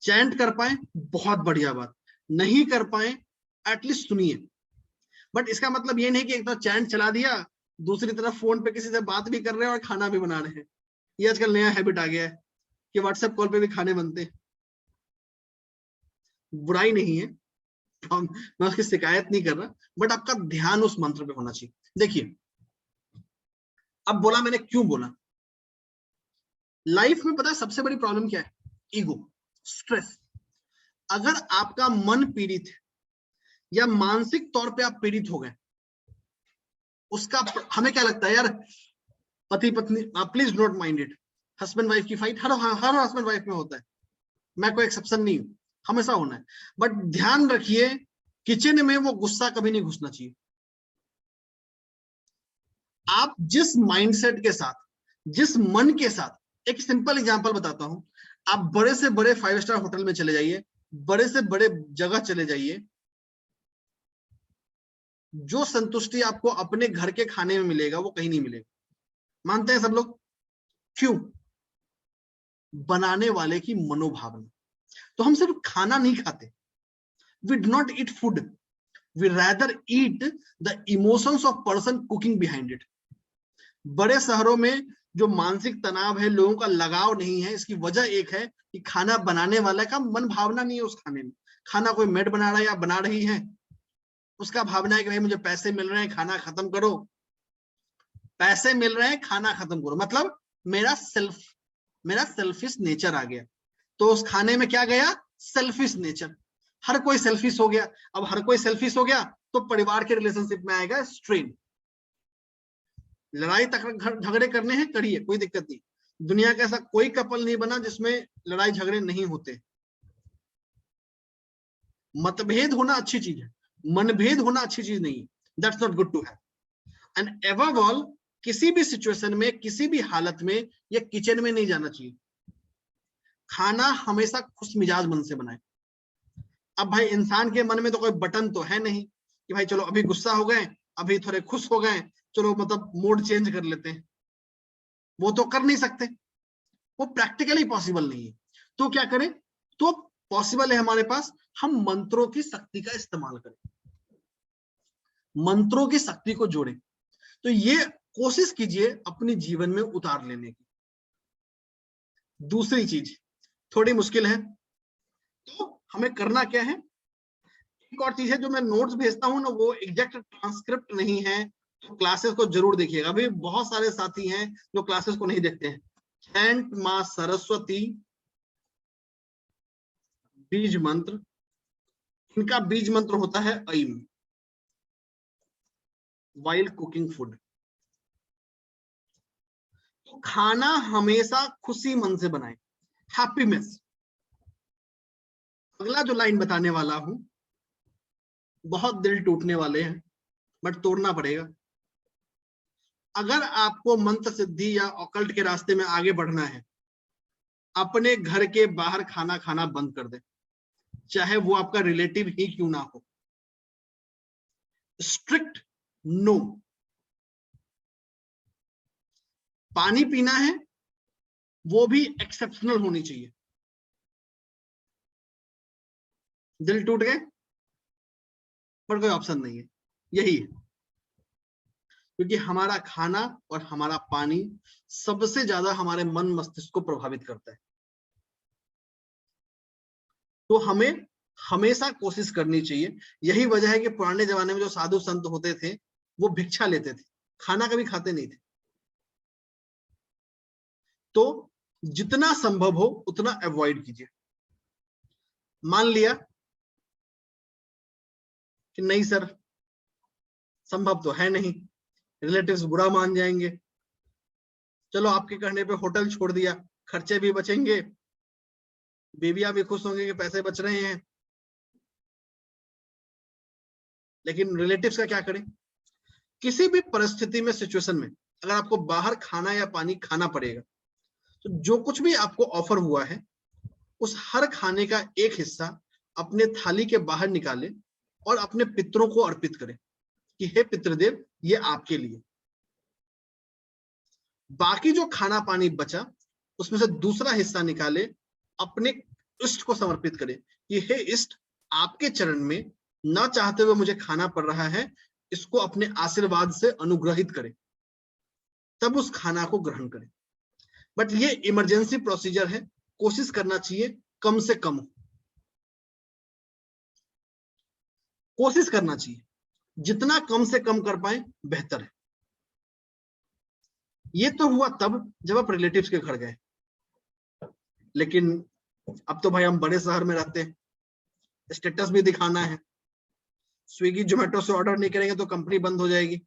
चैंट कर पाए बहुत बढ़िया बात, नहीं कर पाए एटलीस्ट सुनिए। बट इसका मतलब ये नहीं कि एक तरफ चैंट चला दिया, दूसरी तरफ फोन पे किसी से बात भी कर रहे हैं और खाना भी बना रहे हैं। ये आजकल नया हैबिट आ गया है कि व्हाट्सएप कॉल पे भी खाने बनते हैं। बुराई नहीं है, मैं उसकी शिकायत नहीं कर रहा, बट आपका ध्यान उस मंत्र पे होना चाहिए। देखिए, अब बोला मैंने, क्यों बोला? लाइफ में पता है सबसे बड़ी प्रॉब्लम क्या है? Ego, stress. अगर आपका मन पीड़ित है या मानसिक तौर पे आप पीड़ित हो गए, उसका हमें क्या लगता है यार, पति पत्नी, please not mind it, husband wife की फाइट हर हस्बैंड वाइफ में होता है, मैं कोई एक्सेप्शन नहीं हूं, हमेशा होना है। बट ध्यान रखिए, किचन में वो गुस्सा कभी नहीं घुसना चाहिए। आप जिस माइंडसेट के साथ, जिस मन के साथ, एक सिंपल एग्जांपल बताता हूं, आप बड़े से बड़े 5 स्टार होटल में चले जाइए, बड़े से बड़े जगह चले जाइए, जो संतुष्टि आपको अपने घर के खाने में मिलेगा वो कहीं नहीं मिलेगा। मानते हैं सब लोग? क्यों? बनाने वाले की मनोभावना। तो हम सिर्फ खाना नहीं खाते, we do not eat food, we rather eat the emotions of person cooking behind it। बड़े शहरों में जो मानसिक तनाव है, लोगों का लगाव नहीं है, इसकी वजह एक है कि खाना बनाने वाले का मन भावना नहीं है उस खाने में। खाना कोई मेड बना रहा है या बना रही है, उसका भावना है कि भाई मुझे पैसे मिल रहे हैं, खाना खत्म करो, पैसे मिल रहे हैं, खाना खत्म करो, मतलब मेरा सेल्फिश नेचर आ गया। तो उस खाने में क्या गया? Selfish nature. हर कोई सेल्फिश हो गया। अब हर कोई सेल्फिश हो गया तो परिवार के रिलेशनशिप में आएगा स्ट्रेन। लड़ाई तक झगड़े करने हैं, करिए, कोई दिक्कत नहीं। दुनिया का ऐसा कोई कपल नहीं बना जिसमें लड़ाई झगड़े नहीं होते। मतभेद होना अच्छी चीज है, मनभेद होना अच्छी चीज नहीं है। That's not good to have. And above all, किसी भी सिचुएशन में, किसी भी हालत में या किचन में नहीं जाना चाहिए। खाना हमेशा खुश मिजाज मन से बनाए। अब भाई इंसान के मन में तो कोई बटन तो है नहीं कि भाई चलो अभी गुस्सा हो गए, अभी थोड़े खुश हो गए, चलो मतलब मोड चेंज कर लेते हैं। वो तो कर नहीं सकते, वो प्रैक्टिकली पॉसिबल नहीं है। तो क्या करें? तो पॉसिबल है हमारे पास, हम मंत्रों की शक्ति का इस्तेमाल करें, मंत्रों की शक्ति को जोड़ें। तो ये कोशिश कीजिए अपने जीवन में उतार लेने की। दूसरी चीज थोड़ी मुश्किल है, तो हमें करना क्या है? एक और चीज है जो मैं नोट्स भेजता हूं ना, वो एग्जैक्ट ट्रांसक्रिप्ट नहीं है, तो क्लासेस को जरूर देखिएगा। अभी बहुत सारे साथी हैं जो क्लासेस को नहीं देखते हैं। चैंट मां सरस्वती बीज मंत्र, इनका बीज मंत्र होता है ऐम, वाइल्ड कुकिंग फूड। तो खाना हमेशा खुशी मन से बनाए, हैप्पीनेस। अगला जो लाइन बताने वाला हूं बहुत दिल टूटने वाले हैं, बट तोड़ना पड़ेगा। अगर आपको मंत्र सिद्धि या ऑकल्ट के रास्ते में आगे बढ़ना है, अपने घर के बाहर खाना खाना बंद कर दे, चाहे वो आपका रिलेटिव ही क्यों ना हो। Strict no. पानी पीना है वो भी एक्सेप्शनल होनी चाहिए। दिल टूट गए, पर कोई ऑप्शन नहीं है, यही है। क्योंकि हमारा खाना और हमारा पानी सबसे ज्यादा हमारे मन मस्तिष्क को प्रभावित करता है। तो हमें हमेशा कोशिश करनी चाहिए। यही वजह है कि पुराने जमाने में जो साधु संत होते थे वो भिक्षा लेते थे, खाना कभी खाते नहीं थे। तो जितना संभव हो उतना अवॉइड कीजिए। मान लिया कि नहीं सर संभव तो है नहीं, रिलेटिव्स बुरा मान जाएंगे, चलो आपके कहने पे होटल छोड़ दिया, खर्चे भी बचेंगे, बीवियां भी खुश होंगे कि पैसे बच रहे हैं। लेकिन रिलेटिव्स का क्या करें? किसी भी परिस्थिति में, सिचुएशन में अगर आपको बाहर खाना या पानी खाना पड़ेगा, तो जो कुछ भी आपको ऑफर हुआ है उस हर खाने का एक हिस्सा अपने थाली के बाहर निकाले और अपने पितरों को अर्पित करें कि हे पितृदेव ये आपके लिए। बाकी जो खाना पानी बचा उसमें से दूसरा हिस्सा निकाले अपने इष्ट को समर्पित करें कि हे इष्ट आपके चरण में ना चाहते हुए मुझे खाना पड़ रहा है, इसको अपने आशीर्वाद से अनुग्रहित करें, तब उस खाना को ग्रहण करें। बट ये इमरजेंसी प्रोसीजर है, कोशिश करना चाहिए कम से कम हो, कोशिश करना चाहिए जितना कम से कम कर पाए बेहतर है। ये तो हुआ तब जब आप रिलेटिव्स के घर गए, लेकिन अब तो भाई हम बड़े शहर में रहते हैं, स्टेटस भी दिखाना है। स्विगी जोमेटो से ऑर्डर नहीं करेंगे तो कंपनी बंद हो जाएगी,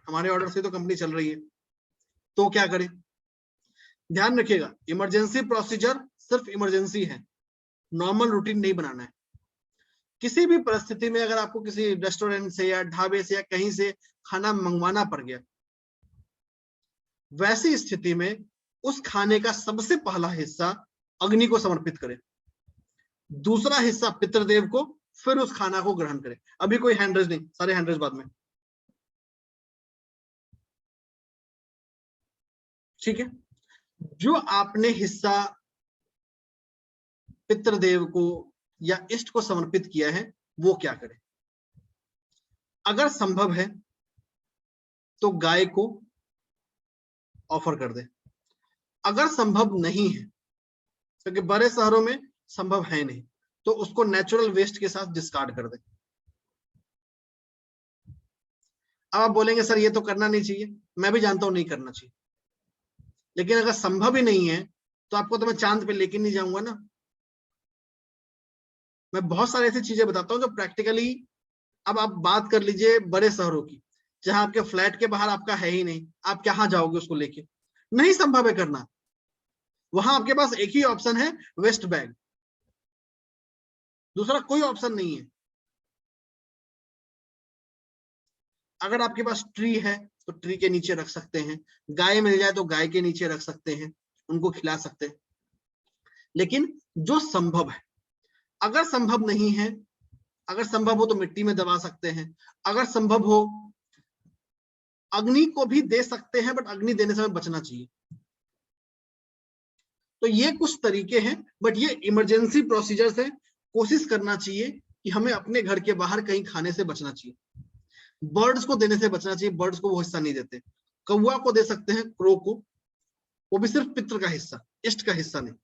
हमारे ऑर्डर से तो कंपनी चल रही है, तो क्या करें? ध्यान रखिएगा, इमरजेंसी प्रोसीजर सिर्फ इमरजेंसी है, नॉर्मल रूटीन नहीं बनाना है। किसी भी परिस्थिति में अगर आपको किसी रेस्टोरेंट से या ढाबे से या कहीं से खाना मंगवाना पड़ गया, वैसी स्थिति में उस खाने का सबसे पहला हिस्सा अग्नि को समर्पित करें, दूसरा हिस्सा पितृदेव को, फिर उस खाना को ग्रहण करें। अभी कोई हैंड रेज नहीं, सारे हैंड रेज बाद में, ठीक है? जो आपने हिस्सा पितृदेव को या इष्ट को समर्पित किया है वो क्या करें? अगर संभव है तो गाय को ऑफर कर दे। अगर संभव नहीं है, क्योंकि बड़े शहरों में संभव है नहीं, तो उसको नेचुरल वेस्ट के साथ डिस्कार्ड कर दे। अब आप बोलेंगे सर ये तो करना नहीं चाहिए, मैं भी जानता हूं नहीं करना चाहिए, लेकिन अगर संभव ही नहीं है तो आपको तो मैं चांद पे लेके नहीं जाऊंगा ना। मैं बहुत सारी ऐसी चीजें बताता हूँ जो प्रैक्टिकली, अब आप बात कर लीजिए बड़े शहरों की, जहां आपके फ्लैट के बाहर आपका है ही नहीं, आप कहाँ जाओगे उसको लेके? नहीं संभव है करना। वहां आपके पास एक ही ऑप्शन है, वेस्ट बैग, दूसरा कोई ऑप्शन नहीं है। अगर आपके पास ट्री है तो ट्री के नीचे रख सकते हैं, गाय मिल जाए तो गाय के नीचे रख सकते हैं, उनको खिला सकते हैं। लेकिन जो संभव है, अगर संभव नहीं है, अगर संभव हो तो मिट्टी में दबा सकते हैं, अगर संभव हो अग्नि को भी दे सकते हैं, बट अग्नि देने से बचना चाहिए। तो ये कुछ तरीके हैं, बट ये इमरजेंसी प्रोसीजर्स है। कोशिश करना चाहिए कि हमें अपने घर के बाहर कहीं खाने से बचना चाहिए, बर्ड्स को देने से बचना चाहिए, बर्ड्स को वो हिस्सा नहीं देते। कौवा को दे सकते हैं, क्रो को, वो भी सिर्फ पितृ का हिस्सा, इष्ट का हिस्सा नहीं।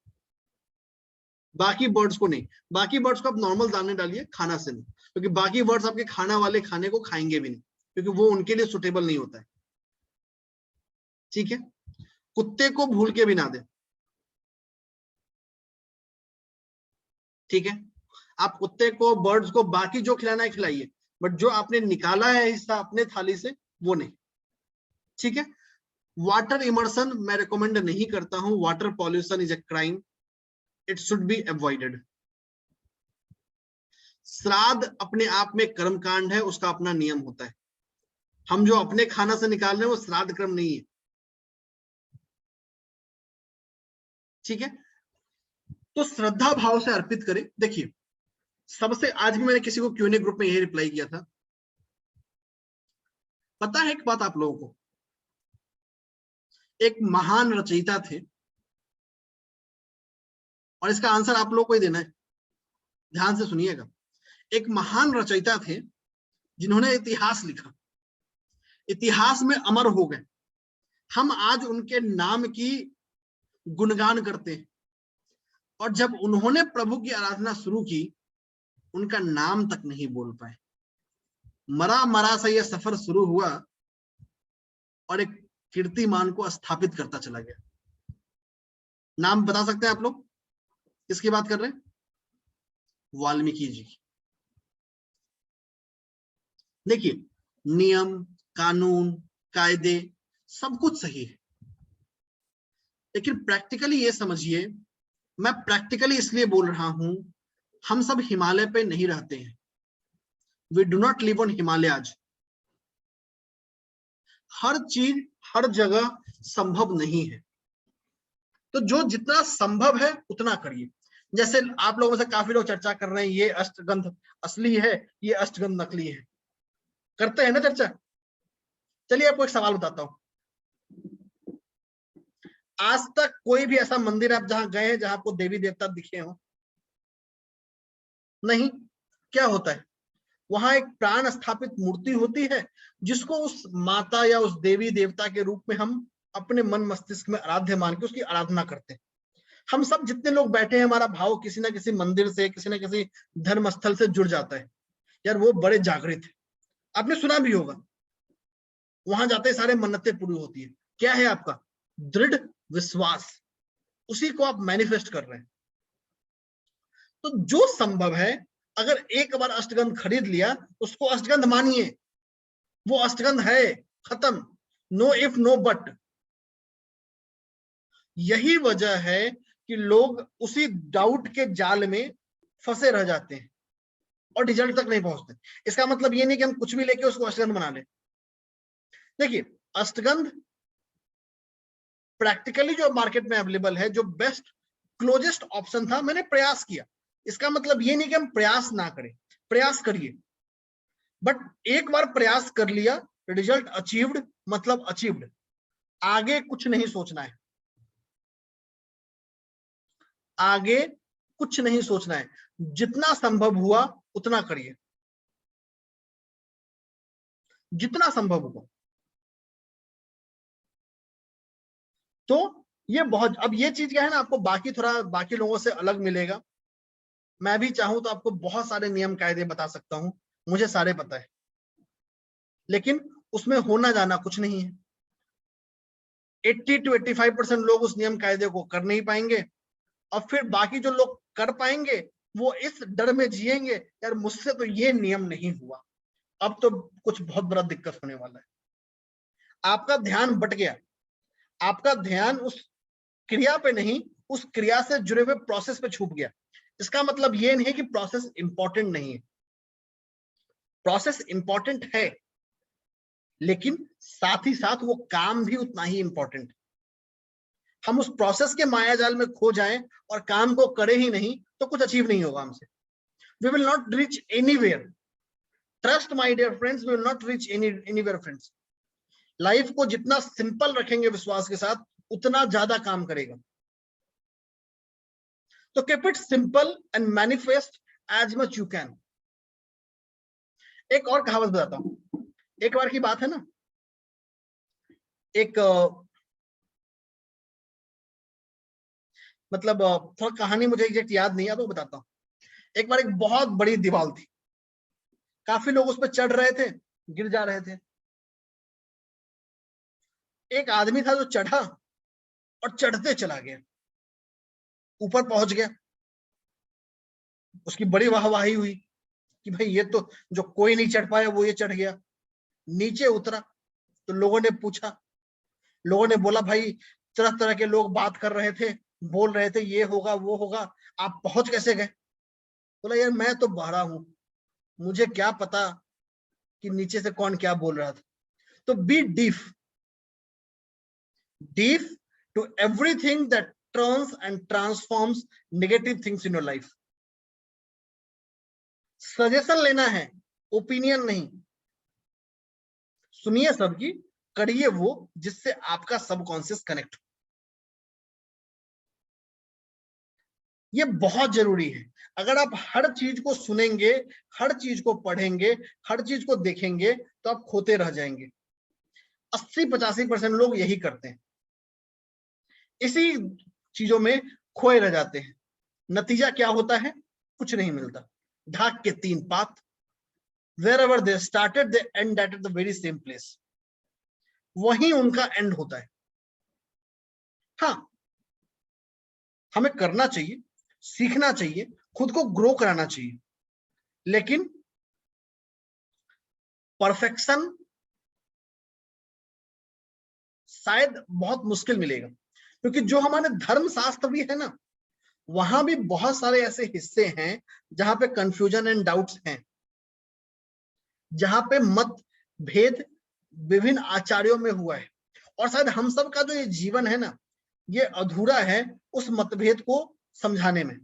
बाकी बर्ड्स को नहीं, बाकी बर्ड्स को आप नॉर्मल दाने डालिए, खाना से नहीं, क्योंकि बाकी बर्ड्स आपके खाना वाले खाने को खाएंगे भी नहीं, क्योंकि वो उनके लिए सुटेबल नहीं होता है, ठीक है? कुत्ते को भूल के भी ना दे, ठीक है? आप कुत्ते को, बर्ड्स को बाकी जो खिलाना है खिलाइए, बट जो आपने निकाला है हिस्सा अपने थाली से वो नहीं, ठीक है? वाटर इमर्शन मैं रिकमेंड नहीं करता हूं। Water pollution is a crime, it should be avoided. श्राद्ध अपने आप में कर्मकांड है, उसका अपना नियम होता है। हम जो अपने खाना से निकाल रहे हैं वो श्राद्ध कर्म नहीं है, ठीक है। तो श्रद्धा भाव से अर्पित करें। देखिए सबसे, आज भी मैंने किसी को Q&A ग्रुप में यही रिप्लाई किया था। पता है एक बात आप लोगों को, एक महान रचयिता थे, और इसका आंसर आप लोगों को ही देना है, ध्यान से सुनिएगा। एक महान रचयिता थे जिन्होंने इतिहास लिखा, इतिहास में अमर हो गए। हम आज उनके नाम की गुणगान करते हैं, और जब उन्होंने प्रभु की आराधना शुरू की उनका नाम तक नहीं बोल पाए। मरा मरा से यह सफर शुरू हुआ और एक कीर्तिमान को स्थापित करता चला गया। नाम बता सकते हैं आप लोग किसकी बात कर रहे हैं? वाल्मीकि जी की। देखिए नियम, कानून, कायदे सब कुछ सही है, लेकिन प्रैक्टिकली ये समझिए, मैं प्रैक्टिकली इसलिए बोल रहा हूं, हम सब हिमालय पे नहीं रहते हैं। We do not live on Himalayas. हर चीज हर जगह संभव नहीं है, तो जो जितना संभव है उतना करिए। जैसे आप लोगों में से काफी लोग चर्चा कर रहे हैं ये अष्टगंध असली है, ये अष्टगंध नकली है, करते हैं ना चर्चा। चलिए आपको एक सवाल बताता हूं। आज तक कोई भी ऐसा मंदिर आप जहां गए हैं जहां आपको देवी देवता दिखे हो? नहीं। क्या होता है? वहां एक प्राण स्थापित मूर्ति होती है जिसको उस माता या उस देवी देवता के रूप में हम अपने मन मस्तिष्क में आराध्य मान के उसकी आराधना करते हैं। हम सब जितने लोग बैठे हैं, हमारा भाव किसी ना किसी मंदिर से, किसी ना किसी धर्म स्थल से जुड़ जाता है। यार वो बड़े जागृत है, आपने सुना भी होगा, वहां जाते सारे मन्नतें पूरी होती है। क्या है आपका? दृढ़ विश्वास, उसी को आप मैनिफेस्ट कर रहे हैं। तो जो संभव है, अगर एक बार अष्टगंध खरीद लिया, उसको अष्टगंध मानिए, वो अष्टगंध है, खत्म, नो इफ नो बट। यही वजह है कि लोग उसी डाउट के जाल में फंसे रह जाते हैं और रिजल्ट तक नहीं पहुंचते। इसका मतलब ये नहीं कि हम कुछ भी लेके उसको अष्टगंध बना लें। देखिए अष्टगंध प्रैक्टिकली जो मार्केट में अवेलेबल है, जो बेस्ट क्लोजेस्ट ऑप्शन था, मैंने प्रयास किया। इसका मतलब ये नहीं कि हम प्रयास ना करें, प्रयास करिए, बट एक बार प्रयास कर लिया, रिजल्ट अचीव्ड मतलब अचीव्ड। आगे कुछ नहीं सोचना है, आगे कुछ नहीं सोचना है, जितना संभव हुआ उतना करिए, जितना संभव होगा। तो ये बहुत, अब ये चीज क्या है ना, आपको बाकी थोड़ा बाकी लोगों से अलग मिलेगा। मैं भी चाहूं तो आपको बहुत सारे नियम कायदे बता सकता हूं, मुझे सारे पता है, लेकिन उसमें होना जाना कुछ नहीं है। 80 to 85% लोग उस नियम कायदे को कर नहीं पाएंगे, और फिर बाकी जो लोग कर पाएंगे वो इस डर में जिएंगे, यार मुझसे तो ये नियम नहीं हुआ, अब तो कुछ बहुत बड़ा दिक्कत होने वाला है। आपका ध्यान बट गया, आपका ध्यान उस क्रिया पे नहीं, उस क्रिया से जुड़े हुए प्रोसेस पे छूट गया। इसका मतलब ये नहीं कि प्रोसेस इंपॉर्टेंट नहीं है, प्रोसेस इंपॉर्टेंट है, लेकिन साथ ही साथ वो काम भी उतना ही इंपॉर्टेंट। हम उस प्रोसेस के मायाजाल में खो जाएं और काम को करें ही नहीं तो कुछ अचीव नहीं होगा हमसे। We will not reach anywhere. Trust my dear friends, we will not reach anywhere friends. Life को जितना सिंपल रखेंगे विश्वास के साथ, उतना ज्यादा काम करेगा। तो keep it simple and manifest as much you can. एक और कहावत बताता हूं। एक बार की बात है ना, एक मतलब थोड़ा कहानी मुझे एग्जैक्ट याद नहीं है तो बताता हूं। एक बार एक बहुत बड़ी दीवार थी, काफी लोग उस पर चढ़ रहे थे, गिर जा रहे थे। एक आदमी था जो चढ़ा और चढ़ते चला गया, ऊपर पहुंच गया। उसकी बड़ी वाहवाही हुई कि भाई ये तो जो कोई नहीं चढ़ पाया वो ये चढ़ गया। नीचे उतरा तो लोगों ने पूछा, लोगों ने बोला भाई तरह तरह के लोग बात कर रहे थे, बोल रहे थे ये होगा वो होगा, आप पहुंच कैसे गए? बोला यार मैं तो बहरा हूं, मुझे क्या पता कि नीचे से कौन क्या बोल रहा था। तो B deaf to everything that turns and transforms negative things in your life. Suggestion लेना है, ओपिनियन नहीं। सुनिए सबकी, करिए वो जिससे आपका सबकॉन्शियस कनेक्ट हो। ये बहुत जरूरी है। अगर आप हर चीज को सुनेंगे, हर चीज को पढ़ेंगे, हर चीज को देखेंगे तो आप खोते रह जाएंगे। 80-85% लोग यही करते हैं, इसी चीजों में खोए रह जाते हैं। नतीजा क्या होता है? कुछ नहीं मिलता। ढाक के 3 पात, wherever they started they end at the very same place, वहीं उनका एंड होता है। हाँ, हमें करना चाहिए, सीखना चाहिए, खुद को ग्रो कराना चाहिए, लेकिन परफेक्शन शायद बहुत मुश्किल मिलेगा, क्योंकि जो हमारे धर्म शास्त्र भी है ना, वहां भी बहुत सारे ऐसे हिस्से हैं जहां पे कंफ्यूजन एंड डाउट्स हैं, जहां पे मत भेद विभिन्न आचार्यों में हुआ है। और शायद हम सब का जो ये जीवन है ना, ये अधूरा है उस मतभेद को समझाने में।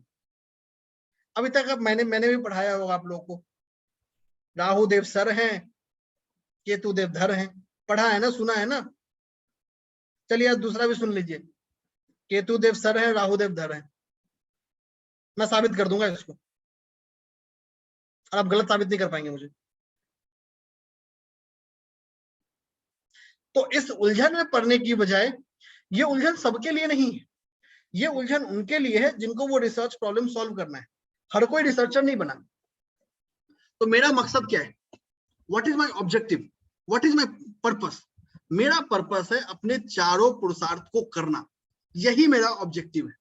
अभी तक अब मैंने भी पढ़ाया होगा आप लोगों को, राहु देव सर हैं, केतु देव धर हैं, पढ़ा है ना, सुना है ना। चलिए आज दूसरा भी सुन लीजिए, केतु देव सर हैं, राहु देव धर हैं। मैं साबित कर दूंगा इसको, और आप गलत साबित नहीं कर पाएंगे मुझे। तो इस उलझन में पड़ने की बजाय, ये उलझन सबके लिए नहीं है, ये उलझन उनके लिए है जिनको वो रिसर्च प्रॉब्लम सॉल्व करना है। हर कोई रिसर्चर नहीं बना। तो मेरा मकसद क्या है? What is my objective, what is my purpose? मेरा पर्पस है अपने चारों पुरुषार्थ को करना, यही मेरा ऑब्जेक्टिव है,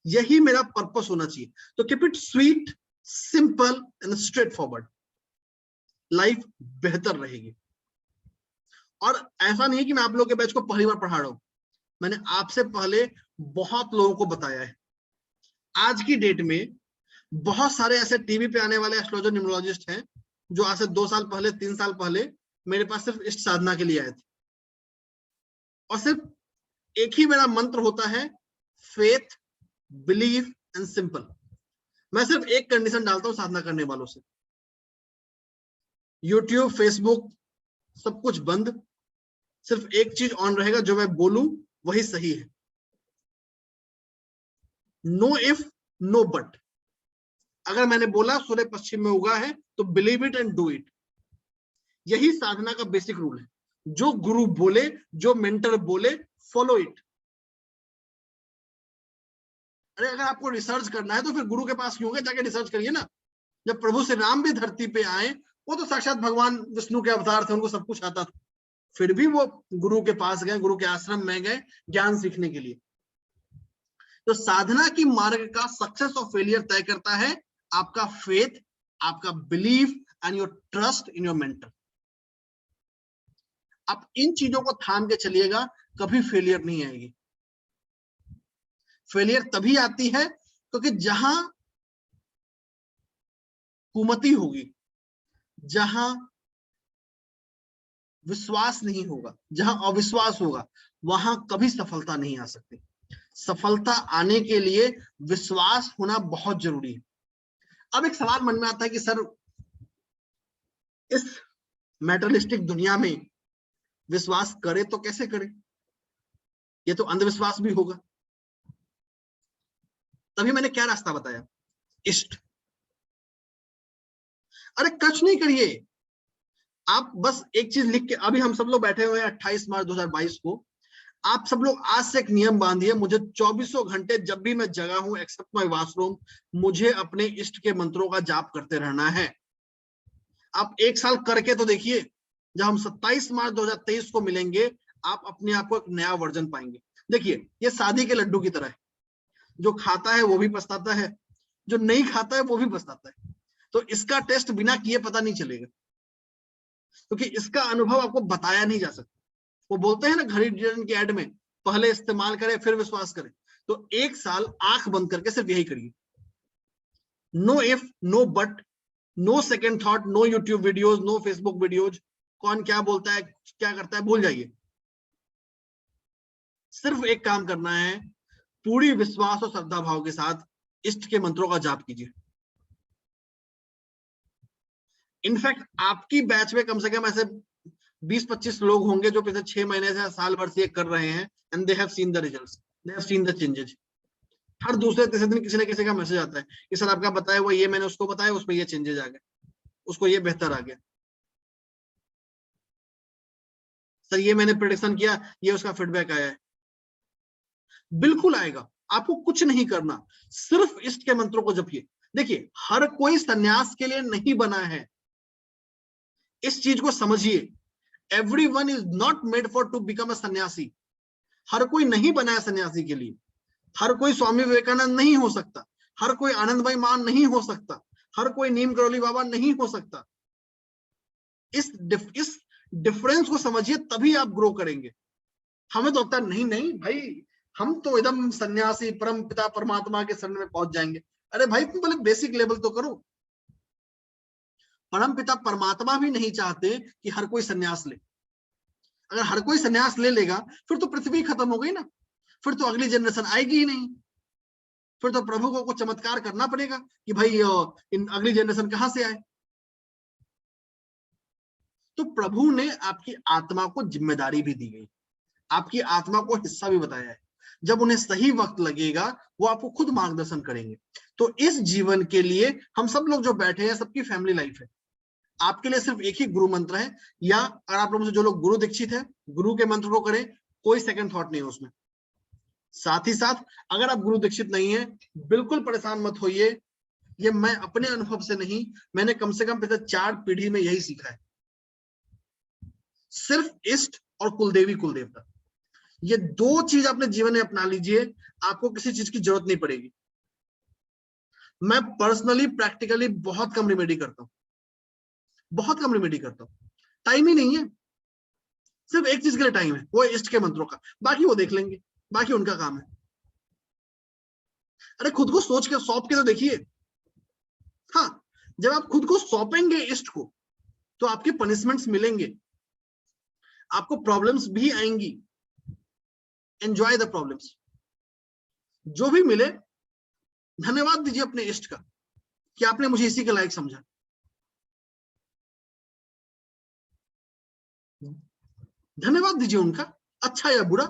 यही मेरा पर्पस होना चाहिए। तो keep it sweet, simple and straight forward, life बेहतर रहेगी। और ऐसा नहीं कि मैं आप लोगों के बैच को पहली बार पढ़ा रहा हूं, मैंने आपसे पहले बहुत लोगों को बताया है। आज की डेट में बहुत सारे ऐसे टीवी पे आने वाले एस्ट्रोलॉजर न्यूमरोलॉजिस्ट हैं जो आज से 2 साल पहले, 3 साल पहले मेरे पास सिर्फ इष्ट साधना के लिए आए थे, और सिर्फ एक ही मेरा मंत्र होता है, फेथ, बिलीव एंड सिंपल। मैं सिर्फ एक कंडीशन डालता हूं साधना करने वालों से, यूट्यूब, फेसबुक सब कुछ बंद, सिर्फ एक चीज ऑन रहेगा, जो मैं बोलूं वही सही है। No if, no but. अगर मैंने बोला सूर्य पश्चिम में उगा है तो believe it and do it. यही साधना का बेसिक रूल है। जो गुरु बोले, जो मेंटर बोले, फॉलो इट। अरे अगर आपको रिसर्च करना है तो फिर गुरु के पास क्यों गए? जाके रिसर्च करिए ना। जब प्रभु श्री राम भी धरती पे आए, वो तो साक्षात भगवान विष्णु के अवतार थे, उनको सब कुछ आता था, फिर भी वो गुरु के पास गए, गुरु के आश्रम में गए ज्ञान सीखने के लिए। तो साधना की मार्ग का सक्सेस और फेलियर तय करता है आपका फेथ, आपका belief and your trust in your mentor. आप इन चीजों को थाम के चलिएगा, कभी फेलियर नहीं आएगी। फेलियर तभी आती है क्योंकि जहां कुमति होगी, जहां विश्वास नहीं होगा, जहां अविश्वास होगा, वहां कभी सफलता नहीं आ सकती। सफलता आने के लिए विश्वास होना बहुत जरूरी है। अब एक सवाल मन में आता है कि सर, इस मैटरलिस्टिक दुनिया में विश्वास करे तो कैसे करे? ये तो अंधविश्वास भी होगा। तभी मैंने क्या रास्ता बताया, इष्ट। अरे कुछ नहीं करिए, आप बस एक चीज लिख के, अभी हम सब लोग बैठे हुए हैं 28 मार्च 2022 को, आप सब लोग आज से एक नियम बांधिए, मुझे 24 घंटे जब भी मैं जगा हूं एक्सेप्ट माय वॉशरूम, मुझे अपने इष्ट के मंत्रों का जाप करते रहना है। आप 1 साल करके तो देखिए, जब हम 27 मार्च 2023 को मिलेंगे, आप अपने आप को एक नया वर्जन पाएंगे। देखिए, ये शादी के लड्डू की तरह है, जो खाता है वो भी पछताता है, जो नहीं खाता है वो भी पछताता है। तो इसका टेस्ट बिना किए पता नहीं चलेगा, क्योंकि इसका अनुभव आपको बताया नहीं जा सकता। वो बोलते हैं ना घड़ी डिटर्जेंट की एड में, पहले इस्तेमाल करें फिर विश्वास करें। तो 1 साल आंख बंद करके सिर्फ यही करिए, no if no but, no second thought, no YouTube videos, no Facebook videos, कौन क्या बोलता है क्या करता है भूल जाइए। सिर्फ एक काम करना है, पूरी विश्वास और श्रद्धा भाव के साथ इष्ट के मंत्रों का जाप कीजिए। इनफैक्ट आपकी बैच में कम से कम ऐसे 20-25 लोग होंगे जो पिछले 6 महीने से साल भर से कर रहे हैं, and they have seen the results, they have seen the changes. हर दूसरे तीसरे दिन किसी न किसी का मैसेज आता है कि सर आपका बताया हुआ ये मैंने उसको बताया, उसमें ये चेंजेस आ गए, उसको ये बेहतर आ गया, सर ये मैंने प्रेडिक्शन किया, ये उसका फीडबैक आया है। बिल्कुल आएगा, आपको कुछ नहीं करना, सिर्फ इष्ट के मंत्रों को जपिए। देखिए हर कोई सन्यास के लिए नहीं बना है, इस चीज को समझिए। Everyone is not made for to become a sanyasi. हर कोई नहीं बना है सन्यासी के लिए। हर कोई स्वामी विवेकानंद नहीं हो सकता, हर कोई आनंदमयी मान नहीं हो सकता, हर कोई नीम करोली बाबा नहीं हो सकता। इस डिफरेंस को समझिए, तभी आप ग्रो करेंगे। हमें तो लगता है नहीं नहीं भाई हम तो एकदम सन्यासी परम पिता परमात्मा के शरण में पहुंच जाएंगे। अरे भाई तुम पहले बेसिक लेवल तो करो। परम पिता परमात्मा भी नहीं चाहते कि हर कोई सन्यास ले। अगर हर कोई सन्यास ले लेगा फिर तो पृथ्वी खत्म हो गई ना, फिर तो अगली जनरेशन आएगी ही नहीं। फिर तो प्रभु को कुछ चमत्कार करना पड़ेगा कि भाई इन अगली जनरेशन कहां से आए। तो प्रभु ने आपकी आत्मा को जिम्मेदारी भी दी गई, आपकी आत्मा को हिस्सा भी बताया है। जब उन्हें सही वक्त लगेगा वो आपको खुद मार्गदर्शन करेंगे। तो इस जीवन के लिए हम सब लोग जो बैठे हैं सबकी फैमिली लाइफ है। आपके लिए सिर्फ एक ही गुरु मंत्र है, या अगर आप लोगों से जो लोग गुरु दीक्षित है गुरु के मंत्र को करें, कोई सेकंड थॉट नहीं है उसमें। साथ ही साथ अगर आप गुरु दीक्षित नहीं है बिल्कुल परेशान मत होइए, ये मैं अपने अनुभव से नहीं, मैंने कम से कम पिछले 4 पीढ़ी में यही सीखा है। सिर्फ इष्ट और कुलदेवी कुलदेवता, ये 2 चीज अपने जीवन में अपना लीजिए, आपको किसी चीज की जरूरत नहीं पड़ेगी। मैं पर्सनली प्रैक्टिकली बहुत कम रेमेडी करता हूं, बहुत कम रेमेडी करता हूं, टाइम ही नहीं है। सिर्फ एक चीज के लिए टाइम है, वो इष्ट के मंत्रों का, बाकी वो देख लेंगे, बाकी उनका काम है। अरे खुद को सोच के सौंप के तो देखिए। हाँ, जब आप खुद को सौंपेंगे इष्ट को तो आपके पनिशमेंट्स मिलेंगे, आपको प्रॉब्लम्स भी आएंगी। एंजॉय द प्रॉब्लम्स, जो भी मिले धन्यवाद दीजिए अपने इष्ट का कि आपने मुझे इसी के लायक समझा। धन्यवाद दीजिए उनका, अच्छा या बुरा,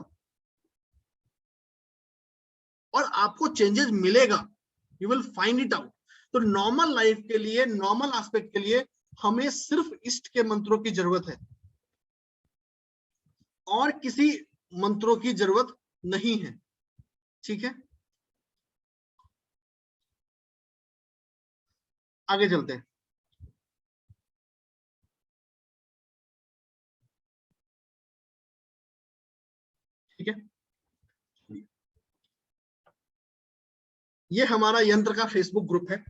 और आपको चेंजेस मिलेगा, you will find it out. तो नॉर्मल लाइफ के लिए, नॉर्मल एस्पेक्ट के लिए हमें सिर्फ इष्ट के मंत्रों की जरूरत है, और किसी मंत्रों की जरूरत नहीं है। ठीक है, आगे चलते हैं। ठीक है, ये हमारा यंत्र का फेसबुक ग्रुप है।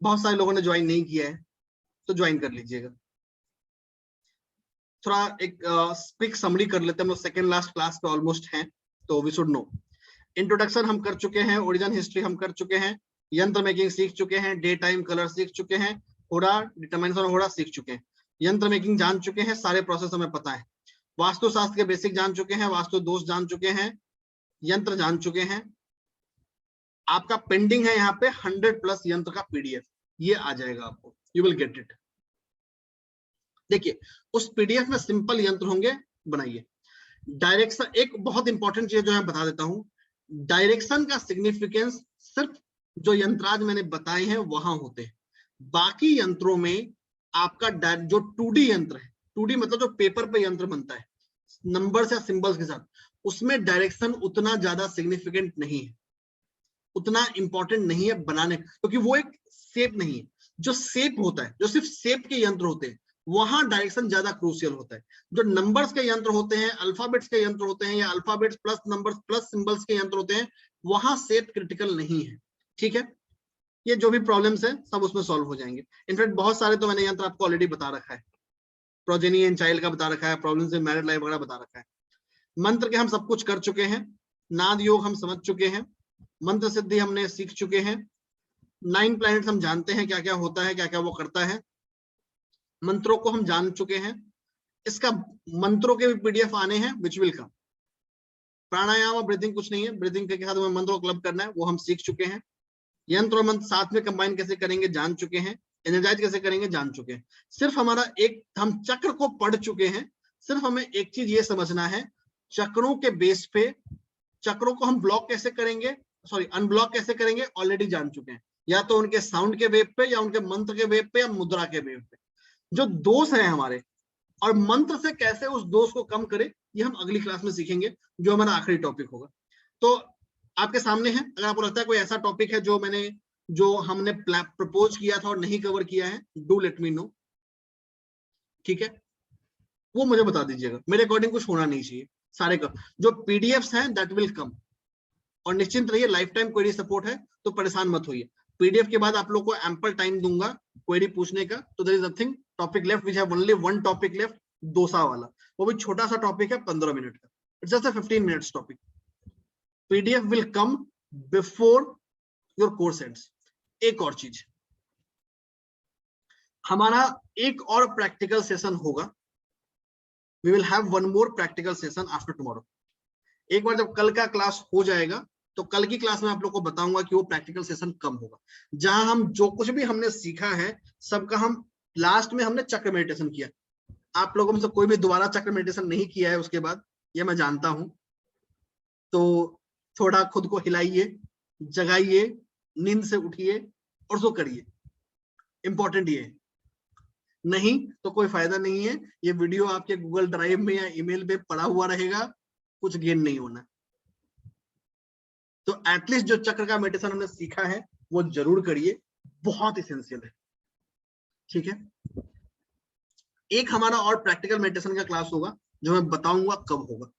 बहुत सारे लोगों ने ज्वाइन नहीं किया है तो ज्वाइन कर लीजिएगा। थोड़ा एक क्विक समरी कर लेते हैं, हम लोग सेकेंड लास्ट क्लास पे ऑलमोस्ट हैं, तो वी शुड नो। इंट्रोडक्शन हम कर चुके हैं, ओरिजिन हिस्ट्री हम कर चुके हैं, यंत्र मेकिंग सीख चुके हैं, डे टाइम कलर सीख चुके हैं, होड़ा डिटरमिनेशन होड़ा सीख चुके हैं, यंत्र मेकिंग जान चुके हैं, सारे प्रोसेस हमें पता है, वास्तु शास्त्र के बेसिक जान चुके हैं, वास्तु दोष जान चुके हैं, यंत्र जान चुके हैं। आपका पेंडिंग है यहाँ पे 100+ यंत्र का पीडीएफ, ये आ जाएगा आपको, यू विल गेट इट। देखिए उस पीडीएफ में सिंपल यंत्र होंगे, बनाइए। डायरेक्शन, एक बहुत इंपॉर्टेंट चीज जो है बता देता हूं, डायरेक्शन का सिग्निफिकेंस सिर्फ जो यंत्राज मैंने बताए हैं वहां होते हैं। बाकी यंत्रों में आपका जो 2D यंत्र है, 2D मतलब जो पेपर पे यंत्र बनता है नंबर्स या सिंबल्स के साथ, उसमें डायरेक्शन उतना ज्यादा सिग्निफिकेंट नहीं है, उतना इंपॉर्टेंट नहीं है बनाने, क्योंकि वो एक शेप नहीं है। जो शेप होता है, जो सिर्फ शेप के यंत्र होते हैं, वहां डायरेक्शन ज्यादा क्रूशियल होता है। जो नंबर्स के यंत्र होते हैं, अल्फाबेट्स के यंत्र होते हैं, या alphabets plus numbers plus symbols के यंत्र होते हैं, वहां शेप क्रिटिकल नहीं है। ठीक है, ये जो भी प्रॉब्लम्स है सब उसमें सॉल्व हो जाएंगे। इनफैक्ट बहुत सारे तो मैंने यंत्र आपको ऑलरेडी बता रखा है, प्रोजेनी एंड चाइल्ड का बता रखा है, प्रॉब्लम्स इन मैरिड लाइफ वगैरह बता रखा है। मंत्र के हम सब कुछ कर चुके हैं, नाद योग हम समझ चुके हैं, मंत्र सिद्धि हमने सीख चुके हैं, 9 प्लैनेट्स हम जानते हैं क्या क्या होता है, क्या क्या वो करता है, मंत्रों को हम जान चुके हैं। इसका मंत्रों के भी पीडीएफ आने हैं विच विल कम। प्राणायाम और ब्रीथिंग कुछ नहीं है, ब्रीथिंग के साथ हमें मंत्र को क्लब करना है, वो हम सीख चुके हैं। यंत्र और मंत्र साथ में कंबाइन कैसे करेंगे जान चुके हैं, एनर्जाइज कैसे करेंगे जान चुके हैं। सिर्फ हमारा एक, हम चक्र को पढ़ चुके हैं, सिर्फ हमें एक चीज ये समझना है, चक्रों के बेस पे चक्रों को हम ब्लॉक कैसे करेंगे, सॉरी अनब्लॉक कैसे करेंगे, ऑलरेडी जान चुके हैं, या तो उनके साउंड के वेव पे, या उनके मंत्र के वेव पे, या मुद्रा के वेव पे। जो दोष है हमारे, और मंत्र से कैसे उस दोष को कम करे, ये हम अगली क्लास में सीखेंगे, जो हमारा आखिरी टॉपिक होगा। तो आपके सामने है, अगर आपको लगता है कोई ऐसा टॉपिक है जो हमने प्रपोज किया था और नहीं कवर किया है, डू लेट मी नो, ठीक है, वो मुझे बता दीजिएगा। मेरे अकॉर्डिंग कुछ होना नहीं चाहिए, सारे का जो पीडीएफ्स हैं दैट विल कम। और निश्चिंत रहिए, लाइफ टाइम क्वेरी सपोर्ट है, तो परेशान मत होइए। पीडीएफ के बाद आप लोग को एम्पल टाइम दूंगा क्वेरी पूछने का। तो there is nothing topic left, we have only one topic left, dosa वाला, वो भी छोटा सा टॉपिक है 15 मिनट का, it's just a 15 minutes topic. PDF will come before your course ends. एक और चीज, हमारा एक और प्रैक्टिकल सेशन होगा, we will have one more practical session after tomorrow. एक बार जब कल का क्लास हो जाएगा, तो कल की क्लास में आप लोग को बताऊंगा कि वो प्रैक्टिकल सेशन कब होगा, जहां हम जो कुछ भी हमने सीखा है सबका हम लास्ट में हमने चक्र मेडिटेशन किया। आप लोगों में से कोई भी दोबारा चक्र मेडिटेशन नहीं किया है उसके बाद, ये मैं जानता हूं, तो थोड़ा खुद को हिलाइए, जगाइए, नींद से उठिए और सो करिए। इंपॉर्टेंट ये है, नहीं तो कोई फायदा नहीं है। ये वीडियो आपके गूगल ड्राइव में या ईमेल पे पड़ा हुआ रहेगा, कुछ गेन नहीं होना। तो एटलीस्ट जो चक्र का मेडिटेशन हमने सीखा है वो जरूर करिए, बहुत इसेंशियल है, ठीक है। एक हमारा और प्रैक्टिकल मेडिटेशन का क्लास होगा, जो मैं बताऊंगा कब होगा।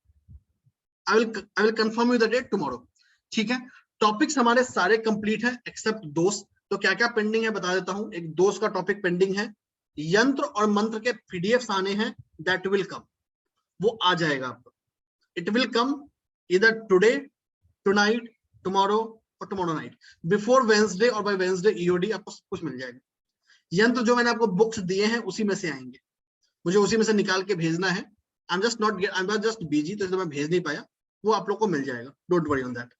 I will confirm you the date tomorrow, ठीक है। टॉपिक्स हमारे सारे कंप्लीट है एक्सेप्ट दोष। तो क्या क्या पेंडिंग है बता देता हूं। एक दोष का टॉपिक पेंडिंग है, यंत्र और मंत्र के पीडीएफ्स आने हैं, दैट विल कम, वो आ जाएगा आपको। इट विल कम इधर टुडे, टुनाइट, टुमारो और टुमारो नाइट, बिफोर वेंसडे और बाय वेंसडे ईओडी आपको सब कुछ मिल जाएगा। यंत्र जो मैंने आपको बुक्स दिए हैं उसी में से आएंगे, मुझे उसी में से निकाल के भेजना है। आई एम जस्ट बिजी, तो इसलिए मैं भेज नहीं पाया, वो आप लोग को मिल जाएगा, डोंट वरी ऑन दैट।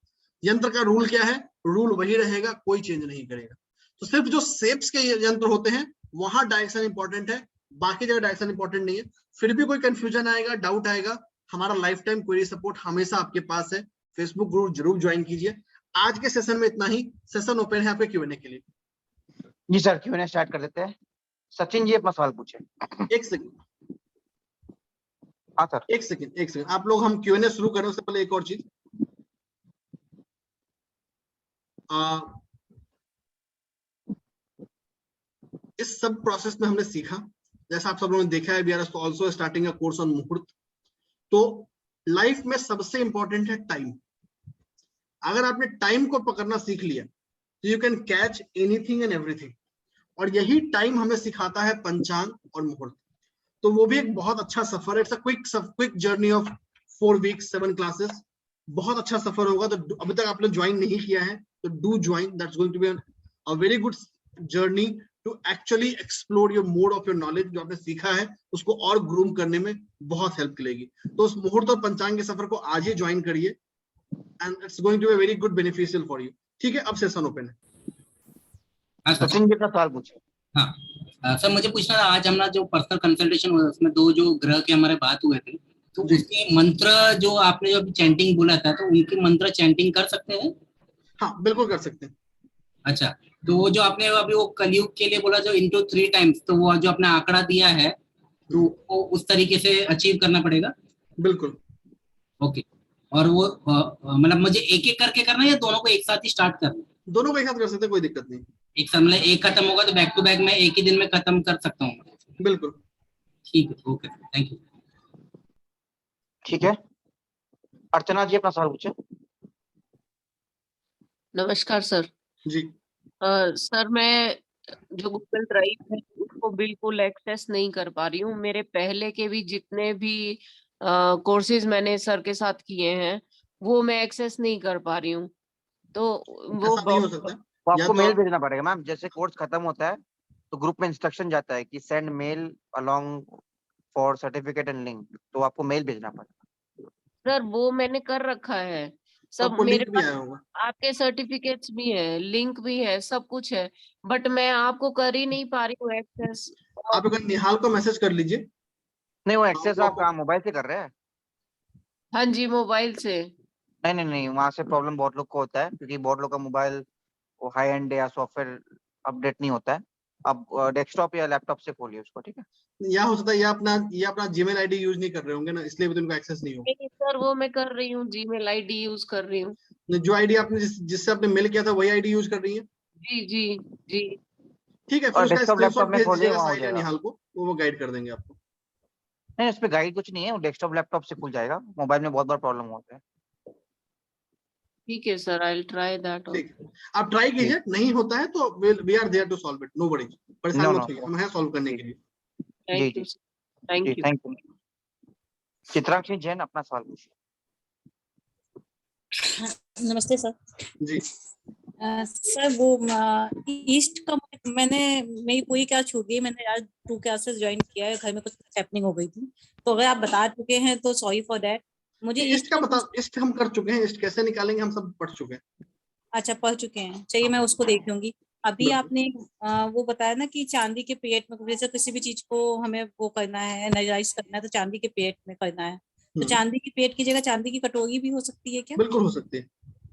यंत्र का रूल क्या है, रूल वही रहेगा, कोई चेंज नहीं करेगा। तो सिर्फ जो शेप्स के यंत्र होते हैं वहां डायरेक्शन इंपॉर्टेंट है, बाकी जगह डायरेक्शन इंपॉर्टेंट नहीं है। फिर भी कोई कंफ्यूजन आएगा, डाउट आएगा, हमारा लाइफ टाइम क्वेरी सपोर्ट हमेशा आपके पास है। फेसबुक ग्रुप जरूर ज्वाइन कीजिए। आज के सेशन में इतना ही, सेशन ओपन है आपके क्यूएनए के लिए। जी सर, क्यूएनए स्टार्ट कर देते हैं। सचिन जी अपना सवाल पूछे। एक सेकंड, हाँ सर। एक सेकंड आप लोग, हम क्यूएनए शुरू करें उससे पहले एक और चीज, इस सब प्रोसेस में हमने सीखा, जैसा आप सब लोगों ने देखा है, we are also starting a course on muhurat. तो लाइफ में सबसे इंपॉर्टेंट है टाइम। अगर आपने टाइम को पकड़ना सीख लिया तो you can catch anything and everything. और यही टाइम हमें सिखाता है पंचांग और मुहूर्त। तो वो भी एक बहुत अच्छा सफर है, it's a quick journey of 4 weeks 7 classes. बहुत अच्छा सफर होगा। तो अभी तक आपने ज्वाइन नहीं किया है तो do join, that's going to be a very good journey to actually explore your mode of your knowledge. जो आपने सीखा है उसको और ग्रूम करने में बहुत हेल्प मिलेगी। तो उस मुहूर्त और पंचांग के सफर को आज ही ज्वाइन करिए, and it's going to be very good beneficial for you, ठीक है। अब सेशन ओपन है। सचिन जी अपना सवाल पूछे। हाँ सर, मुझे पूछना था, आज हमारा जो पर्सनल कंसल्टेशन हुआ उसमें 2 जो ग्रह के हमारे बात हुए थे, तो उसके मंत्र जो आपने जो अभी चैंटिंग बोला था, तो उनके मंत्र चैंटिंग कर सकते हैं? हाँ बिल्कुल कर सकते हैं। अच्छा, तो वो जो आपने अभी वो कलयुग के लिए बोला जो into 3 times, तो वो जो आपने आंकड़ा दिया है तो वो उस तरीके से अचीव करना पड़ेगा? बिल्कुल। ओके। और वो मतलब मुझे एक एक करके करना है या दोनों को एक साथ ही स्टार्ट करना है? दोनों को एक साथ कर सकते हैं, कोई दिक्कत नहीं। एक साथ मतलब एक खत्म होगा तो बैक टू बैक मैं एक ही दिन में खत्म कर सकता हूँ? बिल्कुल। ठीक है, ओके, थैंक यू। ठीक है, अर्चना जी अपना सवाल पूछे। नमस्कार सर। जी। सर मैं जो गूगल ड्राइव है को बिल्कुल एक्सेस नहीं कर पा रही हूँ। मेरे पहले के भी जितने भी कोर्सेज मैंने सर के साथ किए हैं वो मैं एक्सेस नहीं कर पा रही हूँ। तो वो ऐसा नहीं हो सकता। तो या आपको तो मेल आप भेजना पड़ेगा मैम। जैसे कोर्स खत्म होता है तो ग्रुप में इंस्ट्रक्शन जाता है कि send mail along for certificate and link, तो आपको मेल भेजना पड़ेगा। सर वो मैंने कर रखा है तो सब, आपको मेरे लिंक भी आया होगा। आपके सर्टिफिकेट्स भी है, लिंक भी है, सब कुछ है, बट मैं आपको कर ही नहीं पा रही हूँ एक्सेस। आप एक बार निहाल को मैसेज कर लीजिए। नहीं, वो हाँ, एक्सेस वो आप आपको कहाँ मोबाइल से कर रहे हैं? हाँ जी, मोबाइल से। नहीं नहीं नहीं, वहां से प्रॉब्लम बहुत लोग को होता है क्योंकि बहुत लोग का मोबाइल वो हाई एंड या सॉफ्टवेयर अपडेट नहीं होता है। अब डेस्कटॉप या लैपटॉप से खोलिए उसको, ठीक है? या हो सकता है ये अपना जीमेल आईडी यूज नहीं कर रहे होंगे ना, इसलिए भी तो उनको एक्सेस नहीं होगा। नहीं सर, वो मैं कर रही हूँ, जीमेल आईडी यूज कर रही हूँ। जो आईडी आपने जिससे आपने मेल किया था वही आईडी यूज कर रही है। जी जी जी। ठीक है, फिर और उसका डेस्कटॉप लैपटॉप स्क्रीनशॉट में भेज खोलिए, दीजिएगा वहाँ हो साहिल या जाएगा। निहाल को, वो गाइड कर देंगे आपको। नहीं, इस पे गाइड कुछ नहीं है, वो डेस्कटॉप लैपटॉप से खुल जाएगा। मोबाइल में बहुत बार प्रॉब्लम होता है। ठीक है sir, I will try that. ठीक है, आप ट्राई कीजिए, नहीं होता है तो we are there to solve it, no worries. परेशान नो मत नो होइए, हम हैं सॉल्व करने जी के लिए। जी थैंक जी यू, जी, thank you. Thank you. Chitranshi Jain, अपना सवाल पूछिए। नमस्ते सर। जी सर वो ईस्ट का मैंने मेरी पूरी क्लास छूट गई, मैंने यार 2 क्लासेस ज्वाइन किया है, घर में कुछ हैपनिंग हो गई थी, तो अगर आप बता चुके हैं तो सॉरी फॉर दैट। मुझे ईस्ट ईस्ट का का बता, ईस्ट हम कर चुके हैं, ईस्ट कैसे निकालेंगे हम सब पढ़ चुके हैं। अच्छा पढ़ चुके हैं, चलिए मैं उसको देख लूंगी। अभी बिल्कुल। आपने वो बताया ना कि चांदी के पेट में जैसे किसी भी चीज को हमें वो करना है, एनर्जाइज करना है, तो चांदी के पेट में करना है, तो चांदी की पेट की जगह चांदी की कटोरी भी हो सकती है क्या? बिल्कुल हो सकती है।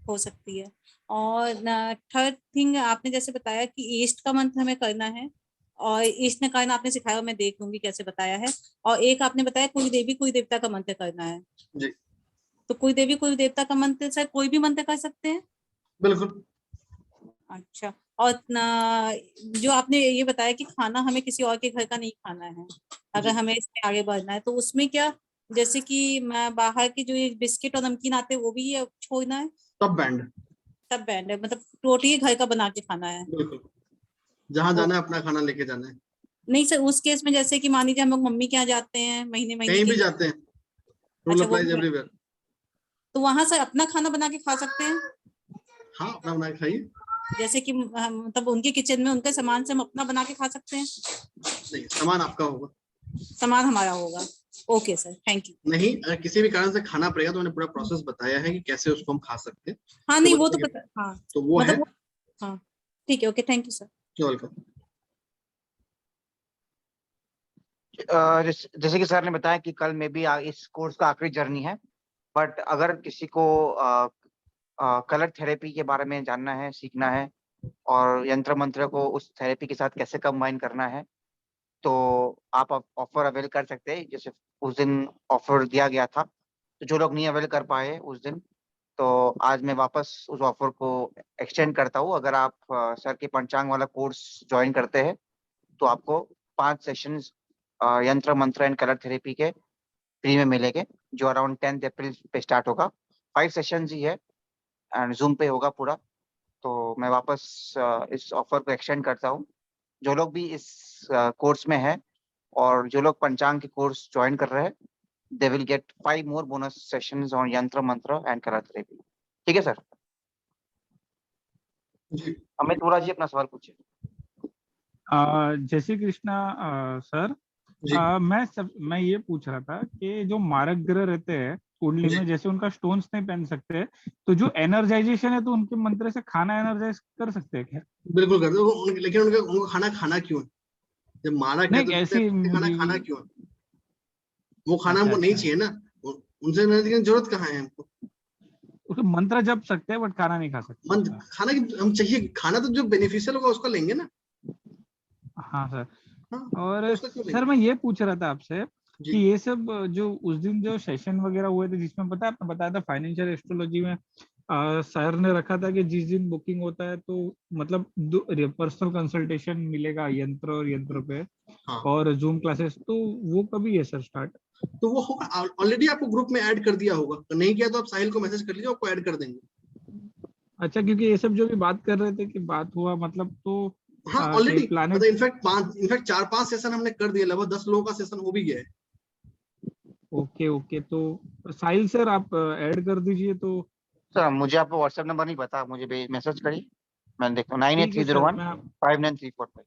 हो सकती है। और थर्ड थिंग आपने जैसे बताया कि ईस्ट का मंत्र हमें करना है, और ईस्ट ने करना आपने सिखाया, मैं देख लूंगी कैसे बताया है। और एक आपने बताया कोई देवी कोई देवता का मंत्र करना है। जी तो कोई देवी कोई देवता का मंत्र सर कोई भी मंत्र कर सकते हैं? बिल्कुल। अच्छा। और जो आपने ये बताया कि खाना हमें किसी और के घर का नहीं खाना है अगर जी हमें इसमें आगे बढ़ना है, तो उसमें क्या, जैसे कि मैं बाहर के जो ये बिस्किट और नमकीन आते हैं वो भी छोड़ना है? सब बैंड। सब बैंड है, मतलब टोटली घर का बना के खाना है? बिल्कुल, जहाँ ओ, जाना है अपना खाना लेके जाना है। नहीं सर, उस केस में जैसे कि मान लीजिए हम लोग मम्मी के यहाँ जाते हैं महीने महीने कहीं के भी लिए। जाते हैं, रूल अच्छा वो अप्लाइज भी है। एवरीवेयर। तो वहां से अपना खाना बना के खा सकते हैं? हाँ, अपना बना के खाइए। जैसे कि मतलब उनके किचन में उनके सामान से हम अपना बना के खा सकते हैं? नहीं, सामान आपका होगा। सामान हमारा होगा। Okay sir, thank you. नहीं, अगर किसी भी कारण से खाना पड़ेगा तो मैंने पूरा प्रोसेस बताया है कि कैसे उसको हम खा सकते हैं। हाँ नहीं वो तो पता, हाँ तो वो है। मतलब हाँ ठीक है, okay thank you sir. Welcome. जैसे कि सर ने बताया कि कल में भी इस कोर्स का आखिरी जर्नी है, बट अगर किसी को कलर थेरेपी के बारे में जानना है, सीखना है, और यंत्र मंत्र को उस थेरेपी के साथ कैसे कंबाइन करना है, तो आप ऑफर अवेल कर सकते हैं। जैसे उस दिन ऑफर दिया गया था, तो जो लोग नहीं अवेल कर पाए उस दिन, तो आज मैं वापस उस ऑफर को एक्सटेंड करता हूँ। अगर आप सर के पंचांग वाला कोर्स ज्वाइन करते हैं तो आपको 5 सेशंस यंत्र मंत्र एंड कलर थेरेपी के फ्री में मिलेंगे, जो अराउंड 10 अप्रैल पे स्टार्ट होगा। 5 सेशंस ही है एंड जूम पे होगा पूरा। तो मैं वापस इस ऑफर को एक्सटेंड करता हूँ। जो लोग भी इस कोर्स में है और जो लोग पंचांग के कोर्स ज्वाइन कर रहे हैं, they will get 5 more bonus sessions on यंत्र मंत्र एंड कलर थेरेपी। ठीक है सर? अमित बोरा जी, अपना सवाल पूछिए। जय श्री कृष्णा सर। मैं ये पूछ रहा था कि जो मारक ग्रह रहते हैं कुंडली में, जैसे उनका स्टोन्स नहीं पहन सकते, तो जो एनर्जाइजेशन है तो उनके मंत्र से खाना एनर्जाइज कर सकते हैं क्या? बिल्कुल कर दो, लेकिन उनको खाना क्यों है? जब मारक है नहीं तो ऐसी खाना क्यों है? वो खाना अच्छा, हमको नहीं अच्छा। चाहिए ना, उनसे एनर्जी की जरूरत कहाँ है हमको? उसको मंत्र जप सकते हैं बट खाना नहीं खा सकते। खाना की हम चाहिए, खाना तो जो बेनिफिशियल होगा उसका लेंगे ना। हाँ सर। हाँ, और उसका क्यों सर लेंगे? मैं ये पूछ रहा था आपसे जी कि ये सब जो उस दिन जो सेशन वगैरह हुए थे, जिसमें पता है आपने बताया था फाइनेंशियल एस्ट्रोलॉजी में सर ने रखा था कि जिस दिन बुकिंग होता है तो मतलब पर्सनल कंसल्टेशन मिलेगा यंत्र और यंत्र पे, हाँ। और जूम क्लासेस, तो वो कभी है सर स्टार्ट? तो वो होगा, ऑलरेडी आपको ग्रुप में ऐड कर दिया होगा, तो नहीं किया तो आप साहिल को मैसेज कर लीजिए, आपको ऐड कर देंगे। अच्छा, क्योंकि ये सब जो भी बात कर रहे थे कि बात हुआ मतलब, तो हाँ ऑलरेडी planet- मतलब इनफैक्ट 4-5 सेशन हमने कर दिए, लगभग 10 लोगों का सेशन हो भी गया है। ओके तो साहिल सर आप ऐड कर दीजिए तो। सर मुझे आपको व्हाट्सएप नंबर नहीं पता, मुझे मैसेज करिए, मैं देखता हूँ। ठीक है सर, 9830159345।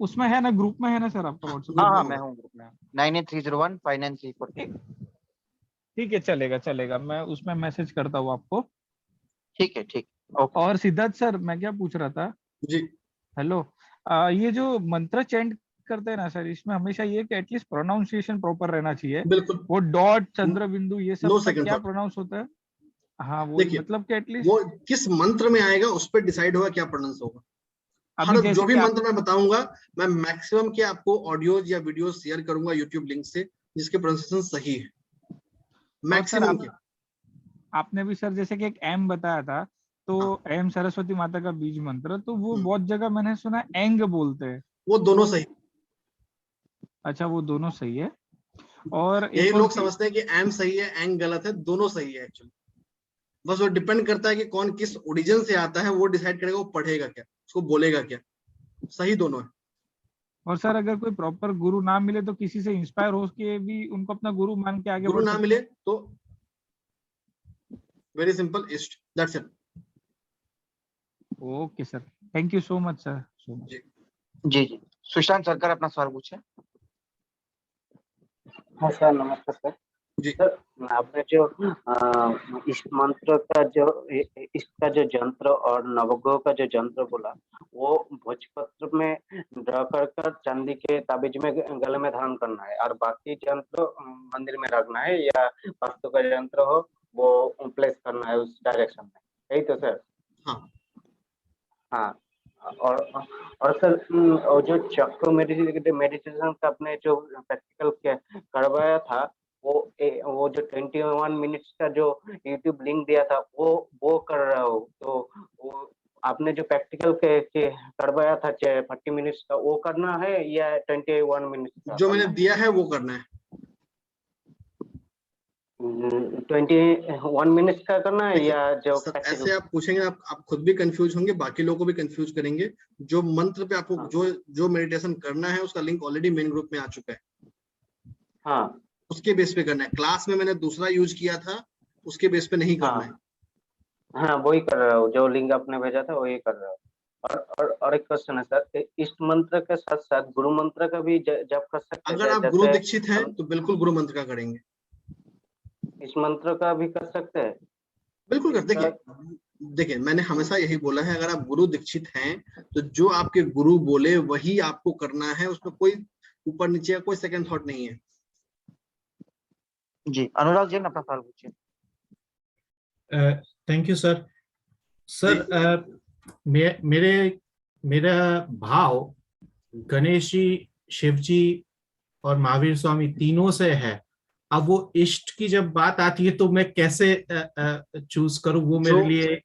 उसमें है ना, ग्रुप में है ना सर आपका व्हाट्सएप? हाँ मैं हूँ ग्रुप में। 9830159345। ठीक है, चलेगा, मैं उसमें मैसेज करता हूँ आपको। ठीक है ओके। और सिद्धार्थ सर, मैं क्या पूछ रहा था जी, हेलो, ये जो मंत्र चैंट करते हैं ना सर, इसमें हमेशा ये कि एटलीस्ट प्रोनाउंसिएशन प्रॉपर रहना चाहिए। बिल्कुल। वो डॉट, चंद्र बिंदु, ये सब No का second क्या thought। प्रोनाउंस होता है? हाँ वो देखिए, मतलब कि एटलीस्ट वो किस मंत्र में आएगा उस पर डिसाइड होगा क्या प्रोनाउंस होगा। अभी हर जैसे जो भी कि आप- मंत्र मैं बताऊंगा, मैं मैक्सिमम के आपको ऑडियोज या वीडियो शेयर करूंगा यूट्यूब लिंक से जिसके प्रोनाउंसिएशन सही है, और सर मैक्सिमम के। आपने भी सर जैसे कि एक एम बताया था, तो एम सरस्वती माता का बीज मंत्र, तो वो बहुत जगह मैंने सुना एंग बोलते हैं। वो दोनों सही। अच्छा, वो दोनों सही है। और यही एक और लोग चीज- समझते हैं कि एम सही है एंग गलत है, दोनों सही है एक्चुअली। बस वो डिपेंड करता है कि कौन किस ओरिजिन से आता है, वो डिसाइड करेगा वो पढ़ेगा क्या, उसको बोलेगा क्या। सही दोनों है। और सर अगर कोई प्रॉपर गुरु ना मिले तो किसी से इंस्पायर हो के भी उनको अपना गुरु मान के आगे गुरु बढ़ ना सकते मिले हैं? तो वेरी सिंपल, इष्ट, that's it. Okay sir, thank you so much sir, so much. जी सुशांत सरकार अपना सवाल पूछे। हाँ सर, नमस्कार सर। जी। सर आपने जो इस मंत्र का जो इसका जो जंत्र और नवग्रह का जो जंत्र बोला, वो भोजपत्र में ड्रा कर चांदी के ताबीज में गले में धारण करना है, और बाकी जंत्र मंदिर में रखना है, या वास्तु का जंत्र हो वो प्लेस करना है उस डायरेक्शन में, यही तो सर? हाँ। और सर और जो चक्र मेडिटेशन का आपने जो प्रैक्टिकल करवाया था, वो जो 21 मिनट्स का जो यूट्यूब लिंक दिया था वो कर रहा हूँ, तो वो आपने जो प्रैक्टिकल के करवाया था 40 मिनट्स का, वो करना है या 21 मिनट्स का? जो मैंने दिया है वो करना है। 21 मिनट्स का करना है या जो सर ऐसे आप पूछेंगे, आप खुद भी कंफ्यूज होंगे, बाकी लोगों को भी कंफ्यूज करेंगे। जो मंत्र पे आपको जो मेडिटेशन करना है उसका लिंक ऑलरेडी मेन ग्रुप में आ चुका है। हाँ, उसके बेस पे करना है। क्लास में मैंने दूसरा यूज किया था, उसके बेस पे नहीं करना है। हाँ वही कर रहा हूँ, जो लिंक आपने भेजा था वही कर रहा हूँ। और एक क्वेश्चन है सर, इस मंत्र के साथ साथ गुरु मंत्र का भी जप कर सकते हैं? अगर आप गुरु दीक्षित हैं तो बिल्कुल गुरु मंत्र का करेंगे। इस मंत्र का भी कर सकते हैं? बिल्कुल कर। देखिए मैंने हमेशा यही बोला है, अगर आप गुरु दीक्षित हैं तो जो आपके गुरु बोले वही आपको करना है, उसमें कोई ऊपर नीचे का कोई सेकंड थॉट नहीं है। जी अनुराग जी अपना सवाल पूछिए। Thank you sir. सर मेरा भाव गणेश जी, शिव जी और महावीर स्वामी तीनों से है। अब वो इष्ट की जब बात आती है तो मैं कैसे चूज करूं? वो मेरे लिए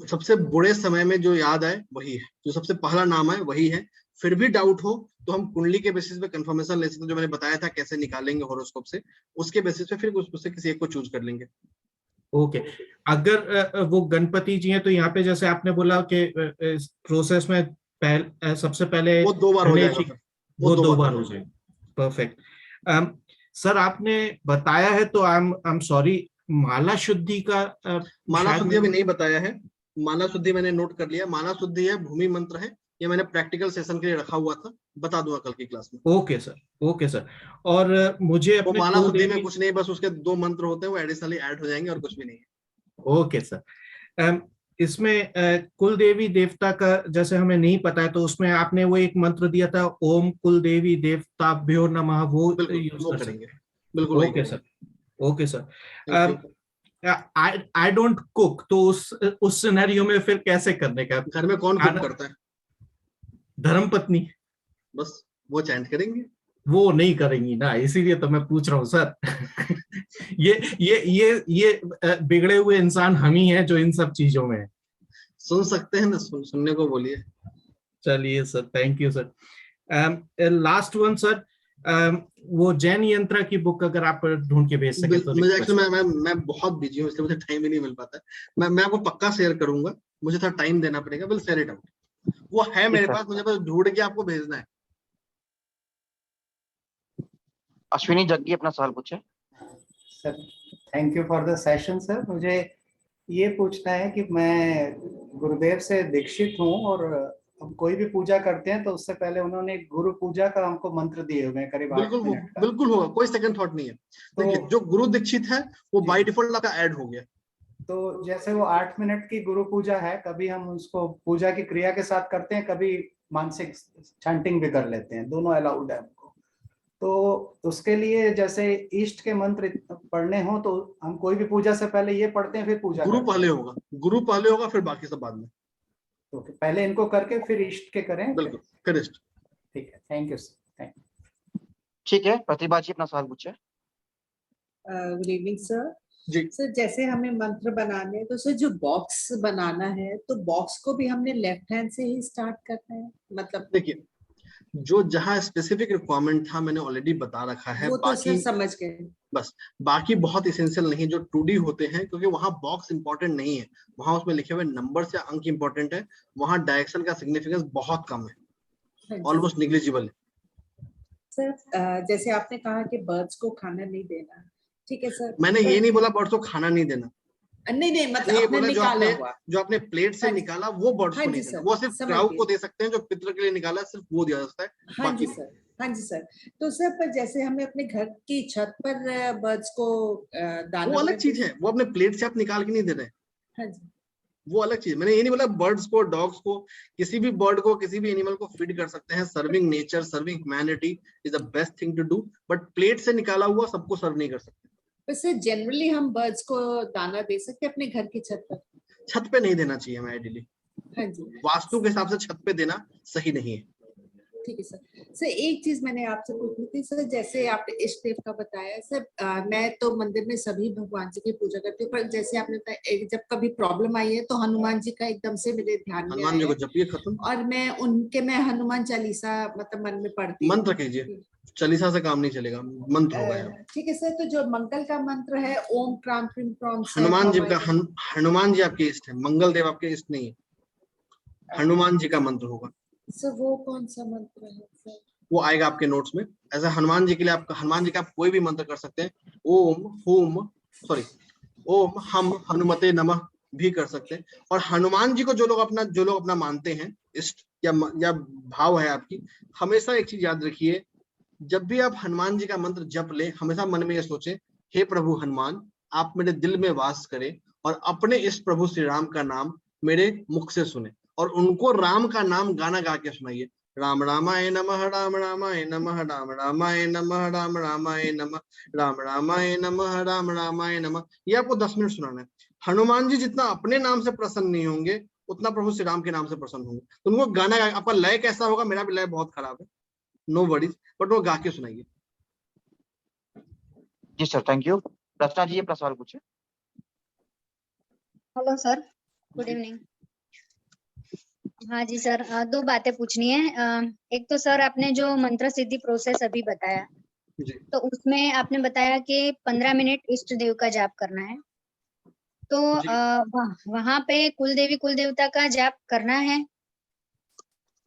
सबसे बुरे समय में जो याद आए वही है, जो सबसे पहला नाम है वही है। फिर भी डाउट हो तो हम कुंडली के बेसिस पे कंफर्मेशन ले सकते हैं, जो मैंने बताया था कैसे निकालेंगे हॉरोस्कोप से, उसके बेसिस पे फिर उससे किसी एक को चूज कर लेंगे। ओके। अगर वो गणपति जी हैं तो यहाँ पे जैसे आपने बोला कि प्रोसेस में सबसे पहले वो 2 बार हो जाएगा सर। वो 2 बार हो जाएगा। परफेक्ट। सर आपने बताया है तो आई एम सॉरी, माला शुद्धि का माला शुद्धि अभी नहीं बताया है। माला शुद्धि मैंने नोट कर लिया। माला शुद्धि है, भूमि मंत्र है, ये मैंने प्रैक्टिकल सेशन के लिए रखा हुआ था, बता दूंगा कल की क्लास में। Okay sir. और मुझे अपने माला शुद्धि में कुछ नहीं, बस उसके 2 मंत्र होते हैं, वो एडिशनली ऐड हो जाएंगे और कुछ भी नहीं है। Okay sir. इसमें कुल देवी देवता का जैसे हमें नहीं पता है तो उसमें आपने वो एक मंत्र दिया था, ओम कुल देवी देवताभ्यो नमः, वो यूज कर करेंगे। बिल्कुल। Okay sir. I don't cook, तो उस सिनेरियो में फिर कैसे करने का? घर में कौन कुक करता है? धर्मपत्नी। बस वो चैंट करेंगे। वो नहीं करेंगी ना, इसीलिए तो मैं पूछ रहा हूँ सर। ये बिगड़े हुए इंसान हम ही हैं जो इन सब चीजों में सुन सकते हैं ना, सुनने को बोलिए। चलिए sir, thank you sir. Last one sir, वो जैन यंत्र की बुक अगर आप ढूंढ के भेज सके तो। मैं बहुत बिजी हूँ, इसलिए मुझे टाइम ही नहीं मिल पाता है। मैं आपको पक्का शेयर करूंगा, मुझे थोड़ा टाइम देना पड़ेगा। Will share it out. वो है मेरे सर। पास, मुझे बस ढूंढ के आपको भेजना है। अश्विनी जग्गी अपना सवाल पूछे। Sir thank you for the session sir. मुझे ये पूछना है कि मैं गुरुदेव से दीक्षित हूँ और हम कोई भी पूजा करते हैं तो उससे पहले उन्होंने गुरु पूजा का हमको मंत्र दिए हुए हैं करीब 8 बिल्कुल मिनट का। बिल्कुल होगा, कोई सेकंड थॉट नहीं है। देखिए जो गुरु दीक्षित है वो बाय डिफॉल्ट आपका ऐड हो गया। तो जैसे वो 8 मिनट की गुरु पूजा है, कभी हम उसको पूजा की क्रिया के साथ करते हैं, कभी मानसिक चैंटिंग भी कर लेते हैं, दोनों अलाउड है हमको। तो उसके लिए जैसे इष्ट के मंत्र पढ़ने हो तो हम कोई भी पूजा से पहले ये पढ़ते हैं फिर पूजा गुरु करते पहले हैं? होगा, गुरु पहले होगा फिर बाकी सब बाद में। तो पहले इनको करके फिर इष्ट के करें? बिल्कुल, फिर इष्ट। ठीक है, thank you sir. Thank you. ठीक है, प्रतिभा जी अपना सवाल पूछे। Good evening sir. जी सर जैसे हमें मंत्र बनाने हैं तो सर जो बॉक्स बनाना है तो बॉक्स को भी हमने लेफ्ट हैंड से ही स्टार्ट करना है, मतलब? देखिए जो जहाँ स्पेसिफिक रिक्वायरमेंट था मैंने ऑलरेडी बता रखा है, वो तो बाकी सर समझ गए। बस बाकी बहुत इसेंशियल नहीं है जो 2D होते हैं, क्योंकि वहां बॉक्स इंपॉर्टेंट नहीं है, वहां उसमें लिखे हुए नंबर या अंक इंपॉर्टेंट है, वहां डायरेक्शन का सिग्निफिकेंस बहुत कम है, ऑलमोस्ट निग्लिजिबल है। सर जैसे आपने कहा कि बर्ड्स को खाना नहीं देना, ठीक है सर। मैंने ये नहीं बोला बर्ड्स को खाना नहीं देना, नहीं मतलब ये आपने बोला निकाला हुआ जो आपने प्लेट से हाँ जी। निकाला वो बर्ड्स हाँ को जी नहीं देना, सर, वो सिर्फ समझ क्राउ गई। को दे सकते हैं, जो पितृ के लिए निकाला है सिर्फ वो दिया जाता है, हाँ बाकी जी सर, हाँ जी सर। तो सर पर जैसे हमें अपने घर की छत पर बर्ड्स को दाना वो अलग वगैरह चीज है, वो अपने प्लेट से आप निकाल के नहीं दे रहे, हाँ जी। वो अलग चीज। मैंने ये नहीं बोला बर्ड्स को, डॉग्स को, किसी भी बर्ड को, किसी भी एनिमल को फीड कर सकते हैं, serving nature, serving humanity is the best thing to do, but plate से निकाला हुआ सबको सर्व नहीं कर सकते। वैसे जनरली हम बर्ड्स को दाना दे सकते हैं अपने घर की छत पर? छत पे नहीं देना चाहिए हमें आइडियली, हाँ जी। वास्तु के हिसाब से छत पे देना सही नहीं है। ठीक है सर। सर एक चीज मैंने आपसे पूछनी थी सर, जैसे आपने इष्ट देव का बताया सर, मैं तो मंदिर में सभी भगवान जी की पूजा करती हूँ, पर जैसे आपने बताया जब कभी प्रॉब्लम आई है तो हनुमान जी का एकदम से मेरे ध्यान में हनुमान जी को आया जपिए, खत्म। और मैं हनुमान चालीसा मतलब मन में पढ़ती हूँ। मंत्र कीजिए, चालीसा से काम नहीं चलेगा, मंत्र होगा यहाँ। ठीक है सर। तो जो मंगल का मंत्र है ओम क्रांम क्रीम क्रॉम हनुमान जी का हनुमान जी आपके इष्ट है, मंगल देव आपके इष्ट नहीं है, हनुमान जी का मंत्र होगा। सर वो कौन सा मंत्र है सर? वो आएगा आपके नोट्स में। ऐसा हनुमान जी के लिए आप हनुमान जी का आप कोई भी मंत्र कर सकते हैं, ओम हम हनुमते नमः भी कर सकते हैं। और हनुमान जी को जो लोग अपना मानते हैं इष्ट या भाव है आपकी, हमेशा एक चीज याद रखिए, जब भी आप हनुमान जी का मंत्र जप ले, हमेशा मन में ये सोचे, हे प्रभु हनुमान, आप मेरे दिल में वास करें और अपने इस प्रभु श्री राम का नाम मेरे मुख से सुने, और उनको राम का नाम गाना गा के सुनाइए। राम रामाय नमः, राम रामाय नमः, राम रामाय नमः, राम रामाय नमः, राम रामाय नमः, राम रामाय नमः। ये आपको 10 मिनट सुनाना है। हनुमान जी जितना अपने नाम से प्रसन्न नहीं होंगे, उतना प्रभु श्री राम के नाम से प्रसन्न होंगे। तो उनको गाना, आपका लय कैसा होगा, मेरा भी लय बहुत खराब है, नो वरीज, बट वो गा के सुनाइए। जी सर, थैंक यू। रचना जी अपना सवाल पूछे। Hello sir, good evening. हाँ जी सर, दो बातें पूछनी है। एक तो सर आपने जो मंत्र सिद्धि प्रोसेस अभी बताया, तो उसमें आपने बताया कि 15 मिनट इष्ट देव का जाप करना है, तो वहां पे कुल देवी कुल देवता का जाप करना है।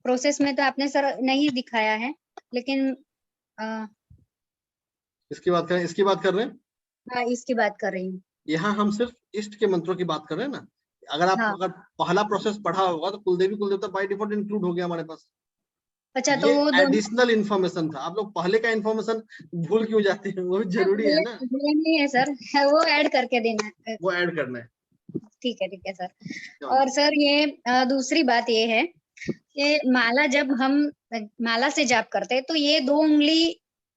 प्रोसेस में तो आपने सर नहीं दिखाया है, लेकिन इसकी बात कर रहे हैं। हाँ, इसकी बात कर रही हूँ। यहाँ हम सिर्फ इष्ट के मंत्रों की बात कर रहे हैं ना। अगर आप अगर पहला प्रोसेस पढ़ा होगा तो कुलदेवी कुलदेवता बाय डिफॉल्ट इंक्लूड हो गया हमारे पास। अच्छा, तो वो एडिशनल इन्फॉर्मेशन था, आप लोग पहले का इन्फॉर्मेशन भूल क्यों जाते हैं, वो जरूरी है ना। नहीं है सर, वो ऐड करके देना है, वो ऐड करना है। ठीक है सर। और सर ये दूसरी बात ये है कि माला जब हम माला से जाप करते हैं तो ये 2 उंगली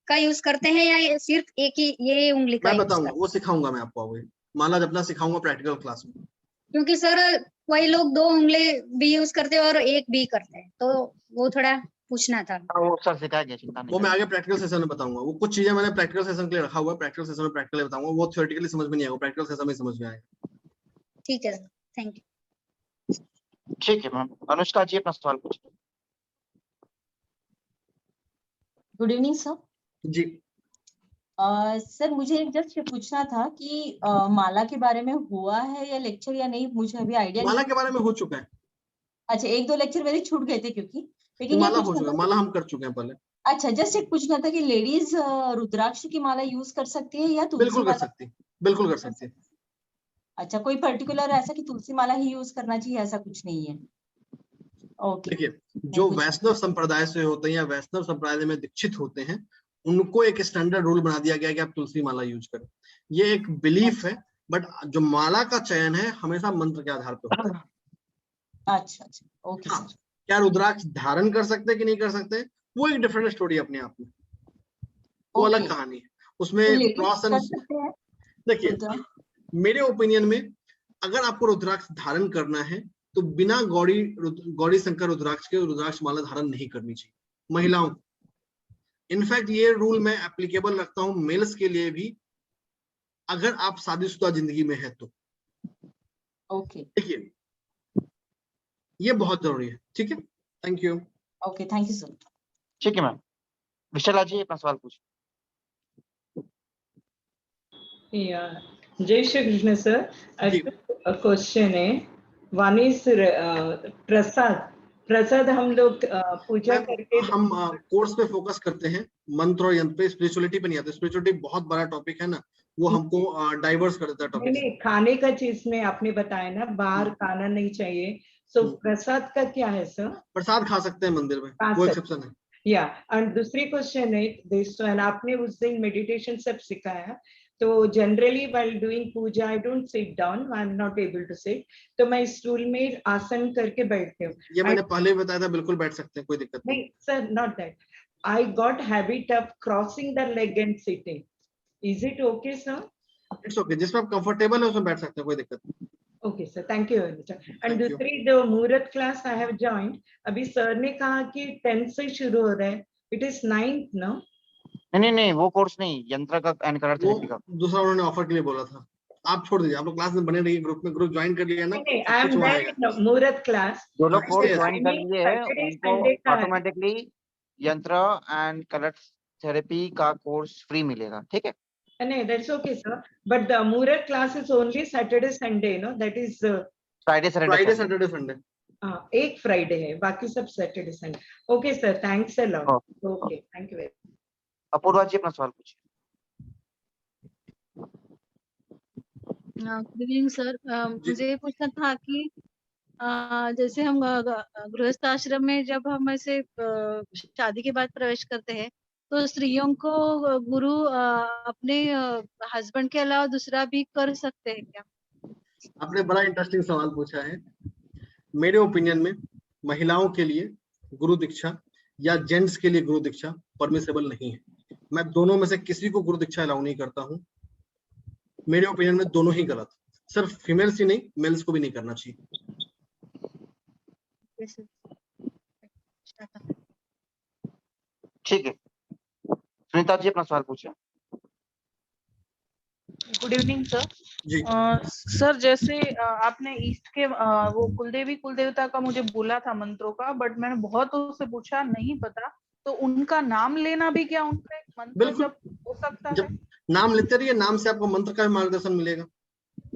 का यूज करते हैं या सिर्फ एक ही ये उंगली का? मैं बताऊंगा, वो सिखाऊंगा मैं आपको, माला जपना सिखाऊंगा प्रैक्टिकल क्लास में। क्योंकि सर कोई लोग 2 उंगली भी यूज करते हैं और एक भी करते हैं, तो वो थोड़ा पूछना था। वो सर सिखाया गया, चिंता नहीं। वो मैं आगे प्रैक्टिकल सेशन में बताऊंगा, वो कुछ चीजें मैंने प्रैक्टिकल सेशन के लिए रखा हुआ है, प्रैक्टिकल सेशन में प्रैक्टिकली बताऊंगा, वो थ्योरेटिकली समझ में नहीं आएगा, प्रैक्टिकल सेशन में समझ में आएगा। ठीक है सर, थैंक यू। ठीक है मैम। अनुष्का जी अपना सवाल पूछिए। Good evening sir. जी सर मुझे जस्ट पूछना था कि माला के बारे में हुआ है या लेक्चर या नहीं, मुझे अभी आइडिया माला के बारे में हो चुका है। अच्छा, 1-2 लेक्चर मेरे छूट गए थे क्योंकि, लेकिन ये माला हो पूछना चुका, था माला हम कर चुके हैं पहले। अच्छा, जस्ट एक पूछना था कि लेडीज रुद्राक्ष की माला यूज कर सकती है या तुलसी बिल्कुल कर माला? सकती है, बिल्कुल कर सकती है। अच्छा, कोई पर्टिकुलर ऐसा कि तुलसी माला ही यूज करना चाहिए, ऐसा कुछ नहीं है? ओके। देखिए, जो वैष्णव संप्रदाय से होते हैं या वैष्णव संप्रदाय में दीक्षित होते हैं, उनको एक स्टैंडर्ड रूल बना दिया गया है कि आप तुलसी माला यूज करें। ये एक बिलीफ है, बट जो माला का चयन है हमेशा मंत्र के आधार पे होता है। अच्छा, ओके हाँ, सर। क्या रुद्राक्ष धारण कर सकते हैं कि नहीं कर सकते, वो एक डिफरेंट स्टोरी अपने आप में, वो अलग कहानी है। उसमें प्रॉस एंड, देखिए मेरे ओपिनियन में अगर आपको रुद्राक्ष धारण करना है तो बिना गौरी शंकर रुद्राक्ष के रुद्राक्ष माला धारण नहीं करनी चाहिए महिलाओं को। इनफैक्ट ये रूल मैं एप्लीकेबल रखता हूं मेल्स के लिए भी, अगर आप शादीशुदा जिंदगी में है तो। ओके, देखिए ये बहुत जरूरी है। ठीक है, thank you. Okay, thank you sir. ठीक है मैम, विशाल जी अपना सवाल पूछिए। Jai Shri Krishna sir, I have a question है. One is प्रसाद. प्रसाद हम लोग पूजा करके हम कोर्स पे फोकस करते हैं, मंत्र और यंत्र पे, स्पिरिचुअलिटी पे नहीं आते। स्पिरिचुअलिटी बहुत बड़ा टॉपिक है ना, वो हमको डाइवर्स कर देता है टॉपिक। नहीं, खाने का चीज में आपने बताया ना बाहर खाना नहीं चाहिए, सो प्रसाद का क्या है सर? प्रसाद खा सकते हैं मंदिर में, वो एक्सेप्शन है। या एंड दूसरी क्वेश्चन है दिस, आपने उस दिन मेडिटेशन सब सिखाया, तो generally while doing puja I don't sit down, I am not able to sit, तो मैं स्टूल में आसन करके बैठती हूँ। ये मैंने पहले भी बताया था, बिल्कुल बैठ सकते हैं, कोई दिक्कत नहीं। Sir, not that, I got habit of crossing the leg and sitting, is it okay sir? It's okay, जिसमें आप कंफर्टेबल है उसमें बैठ सकते हैं, कोई दिक्कत नहीं। Okay sir, thank you very much. And दूसरी जो मुहूर्त क्लास I have joined, अभी सर ने कहा कि 10 से शुरू हो रहा है, it is 9th no? नहीं, वो कोर्स नहीं, यंत्र का एंड कलर थेरेपी का दूसरा उन्होंने ऑफर के लिए बोला था। आप छोड़ दीजिए, आप लोग क्लास में बने रहिए, ग्रुप में, ग्रुप ज्वाइन कर लिया ना, I am there in मुहूर्त क्लास। जो लोग कोर्स ज्वाइन कर लिए हैं उनको ऑटोमेटिकली यंत्र एंड कलर थेरेपी का कोर्स फ्री मिलेगा। ठीक है, नहीं, that's okay sir, but the मुहूर्त class is only Saturday Sunday no, that is Friday Saturday Sunday. हाँ, एक फ्राइडे है, बाकी सब Saturday Sunday. Okay sir, thanks a lot. Okay, thank you very much. Apurva ji अपना सवाल पूछिए। गुड इवनिंग सर, मुझे ये पूछना था कि जैसे हम गृहस्थ आश्रम में जब हम ऐसे शादी के बाद प्रवेश करते हैं तो स्त्रियों को गुरु अपने हस्बैंड के अलावा दूसरा भी कर सकते हैं क्या? आपने बड़ा इंटरेस्टिंग सवाल पूछा है। मेरे ओपिनियन में महिलाओं के लिए गुरु दीक्षा या जेंट्स के लिए गुरु दीक्षा परमिसेबल नहीं है। मैं दोनों में से किसी को गुरु दीक्षा अलाउ नहीं करता हूँ। मेरे ओपिनियन में दोनों ही गलत, सिर्फ फीमेल्स ही नहीं, मेल्स को भी नहीं करना चाहिए। ठीक है, सुनीता जी अपना सवाल पूछिए। Good evening sir. सर जैसे आपने ईस्ट के वो कुलदेवी कुलदेवता का मुझे बोला था मंत्रों का, बट मैंने बहुत उससे पूछा, नहीं पता, तो उनका नाम लेना भी क्या उनका एक मंत्र जब हो सकता है? नाम लेते रहिए, नाम से आपको मंत्र का मार्गदर्शन मिलेगा।